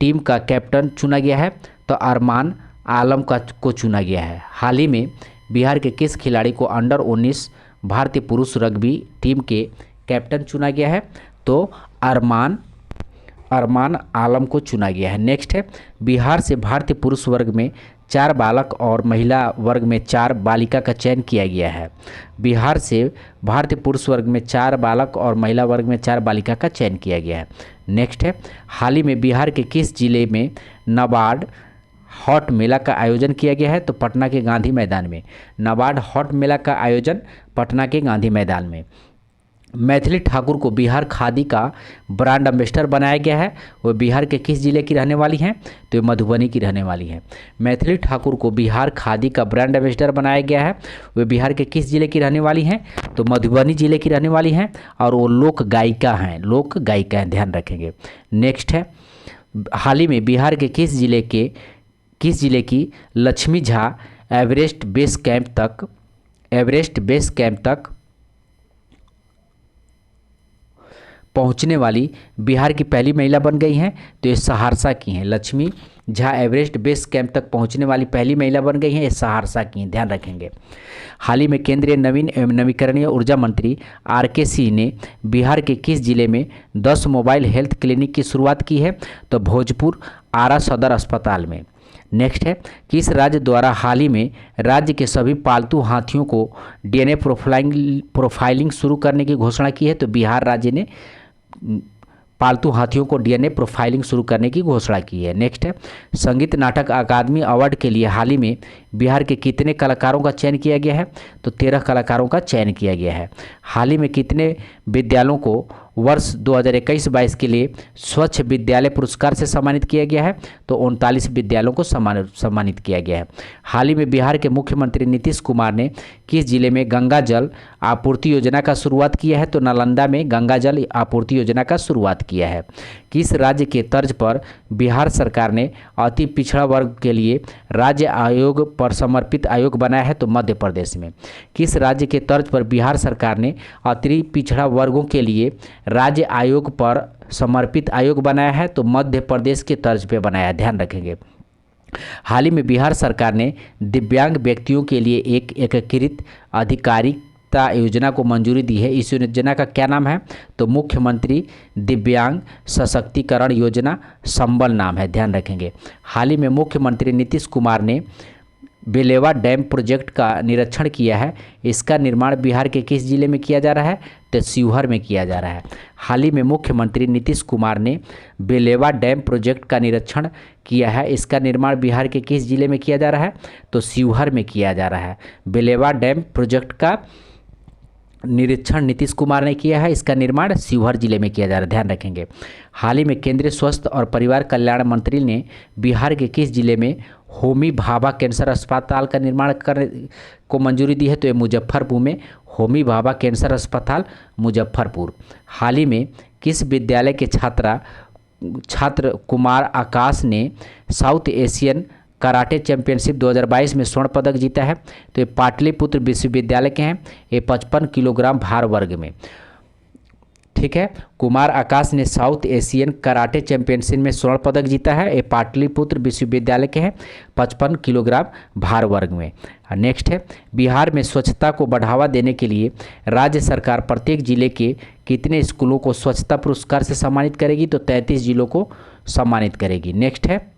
टीम का कैप्टन चुना गया है? तो अरमान आलम को चुना गया है। हाल ही में बिहार के किस खिलाड़ी को अंडर 19 भारतीय पुरुष रग्बी टीम के कैप्टन चुना गया है? तो अरमान आलम को चुना गया है। नेक्स्ट है, बिहार से भारतीय पुरुष वर्ग में 4 बालक और महिला वर्ग में 4 बालिका का चयन किया गया है। बिहार से भारतीय पुरुष वर्ग में 4 बालक और महिला वर्ग में 4 बालिका का चयन किया गया है। नेक्स्ट है, हाल ही में बिहार के किस जिले में नाबार्ड हॉट मेला का आयोजन किया गया है? तो पटना के गांधी मैदान में। नाबार्ड हॉट मेला का आयोजन पटना के गांधी मैदान में। मैथिली ठाकुर को बिहार खादी का ब्रांड एम्बेसडर बनाया गया है। वो बिहार के किस जिले की रहने वाली हैं? तो मधुबनी की रहने वाली हैं। मैथिली ठाकुर को बिहार खादी का ब्रांड एम्बेसडर बनाया गया है। वे बिहार के किस जिले की रहने वाली हैं? तो मधुबनी जिले की रहने वाली हैं और वो लोक गायिका हैं, ध्यान रखेंगे। नेक्स्ट है, हाल ही में बिहार के किस जिले की Lakshmi Jha Everest base camp तक पहुंचने वाली बिहार की पहली महिला बन गई हैं? तो ये सहरसा की हैं। Lakshmi Jha Everest base camp तक पहुंचने वाली पहली महिला बन गई हैं, ये सहरसा की हैं, ध्यान रखेंगे। हाल ही में केंद्रीय नवीन एवं नवीकरणीय ऊर्जा मंत्री आर.के. सिंह ने बिहार के किस जिले में 10 मोबाइल हेल्थ क्लिनिक की शुरुआत की है? तो भोजपुर आरा सदर अस्पताल में। नेक्स्ट है, किस राज्य द्वारा हाल ही में राज्य के सभी पालतू हाथियों को डीएनए प्रोफाइलिंग शुरू करने की घोषणा की है? तो बिहार राज्य ने पालतू हाथियों को डीएनए प्रोफाइलिंग शुरू करने की घोषणा की है। नेक्स्ट है, संगीत नाटक अकादमी अवार्ड के लिए हाल ही में बिहार के कितने कलाकारों का चयन किया गया है? तो 13 कलाकारों का चयन किया गया है। हाल ही में कितने विद्यालयों को वर्ष 2021-22 के लिए स्वच्छ विद्यालय पुरस्कार से सम्मानित किया गया है? तो 39 विद्यालयों को सम्मानित किया गया है। हाल ही में बिहार के मुख्यमंत्री नीतीश कुमार ने किस जिले में गंगा जल आपूर्ति योजना का शुरुआत किया है? तो नालंदा में गंगा जल आपूर्ति योजना का शुरुआत किया है। किस राज्य के तर्ज पर बिहार सरकार ने अति पिछड़ा वर्ग के लिए राज्य आयोग पर समर्पित आयोग बनाया है? तो मध्य प्रदेश में। किस राज्य के तर्ज पर बिहार सरकार ने अति पिछड़ा वर्गों के लिए राज्य आयोग पर समर्पित आयोग बनाया है? तो मध्य प्रदेश के तर्ज पे बनाया, ध्यान रखेंगे। हाल ही में बिहार सरकार ने दिव्यांग व्यक्तियों के लिए एक एकीकृत अधिकारिता योजना को मंजूरी दी है। इस योजना का क्या नाम है? तो मुख्यमंत्री दिव्यांग सशक्तिकरण योजना संबल नाम है, ध्यान रखेंगे। हाल ही में मुख्यमंत्री नीतीश कुमार ने बेलेवा डैम प्रोजेक्ट का निरीक्षण किया है। इसका निर्माण बिहार के किस जिले में किया जा रहा है? तो शिवहर में किया जा रहा है। हाल ही में मुख्यमंत्री नीतीश कुमार ने बेलेवा डैम प्रोजेक्ट का निरीक्षण किया है। इसका निर्माण बिहार के किस जिले में किया जा रहा है? तो शिवहर में किया जा रहा है। बेलेवा डैम प्रोजेक्ट का निरीक्षण नीतीश कुमार ने किया है। इसका निर्माण शिवहर जिले में किया जा रहा है, ध्यान रखेंगे। हाल ही में केंद्रीय स्वास्थ्य और परिवार कल्याण मंत्री ने बिहार के किस जिले में होमी भाभा कैंसर अस्पताल का निर्माण करने को मंजूरी दी है? तो ये मुजफ्फरपुर में होमी भाभा कैंसर अस्पताल मुजफ्फरपुर। हाल ही में किस विद्यालय के छात्र कुमार आकाश ने साउथ एशियन कराटे चैंपियनशिप 2022 में स्वर्ण पदक जीता है? तो ये पाटलिपुत्र विश्वविद्यालय के हैं। ये 55 किलोग्राम भार वर्ग में। ठीक है। कुमार आकाश ने साउथ एशियन कराटे चैंपियनशिप में स्वर्ण पदक जीता है। ये पाटलिपुत्र विश्वविद्यालय के हैं, 55 किलोग्राम भार वर्ग में। नेक्स्ट है, बिहार में स्वच्छता को बढ़ावा देने के लिए राज्य सरकार प्रत्येक जिले के कितने स्कूलों को स्वच्छता पुरस्कार से सम्मानित करेगी? तो 33 जिलों को सम्मानित करेगी। नेक्स्ट है,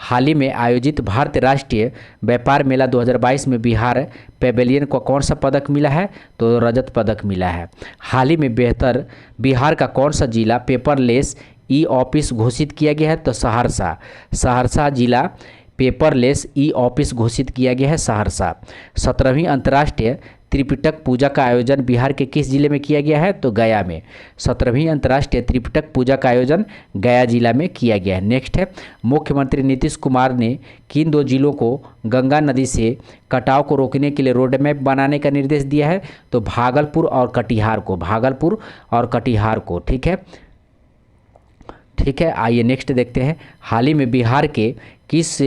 हाल ही में आयोजित भारतीय राष्ट्रीय व्यापार मेला 2022 में बिहार पेवेलियन को कौन सा पदक मिला है? तो रजत पदक मिला है। हाल ही में बेहतर बिहार का कौन सा जिला पेपरलेस ई ऑफिस घोषित किया गया है? तो सहरसा जिला पेपरलेस ई ऑफिस घोषित किया गया है, सहरसा। 17वीं अंतर्राष्ट्रीय त्रिपिटक पूजा का आयोजन बिहार के किस जिले में किया गया है? तो गया में। 17वीं अंतर्राष्ट्रीय त्रिपिटक पूजा का आयोजन गया जिला में किया गया है। नेक्स्ट है, मुख्यमंत्री नीतीश कुमार ने किन 2 जिलों को गंगा नदी से कटाव को रोकने के लिए रोड मैप बनाने का निर्देश दिया है? तो भागलपुर और कटिहार को। ठीक है, आइए नेक्स्ट देखते हैं। हाल ही में बिहार के किस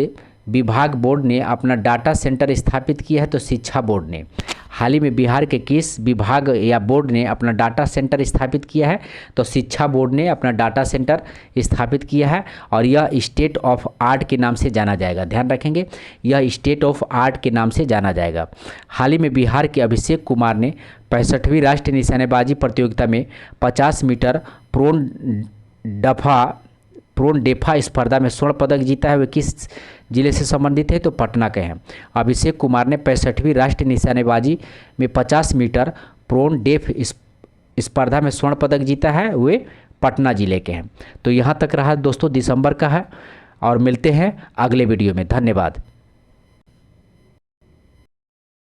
विभाग बोर्ड ने अपना डाटा सेंटर स्थापित किया है? तो शिक्षा बोर्ड ने। हाल ही में बिहार के किस विभाग या बोर्ड ने अपना डाटा सेंटर स्थापित किया है? तो शिक्षा बोर्ड ने अपना डाटा सेंटर स्थापित किया है, और यह स्टेट ऑफ आर्ट के नाम से जाना जाएगा। ध्यान रखेंगे, यह स्टेट ऑफ आर्ट के नाम से जाना जाएगा। हाल ही में बिहार के अभिषेक कुमार ने 65वीं राष्ट्रीय निशानेबाजी प्रतियोगिता में 50 मीटर प्रोन डेफा स्पर्धा में स्वर्ण पदक जीता है। वे किस जिले से संबंधित है? तो पटना के हैं। अभिषेक कुमार ने 65वीं राष्ट्रीय निशानेबाजी में 50 मीटर प्रोन डेफ स्पर्धा में स्वर्ण पदक जीता है, वे पटना जिले के हैं। तो यहाँ तक रहा दोस्तों दिसंबर का है, और मिलते हैं अगले वीडियो में। धन्यवाद।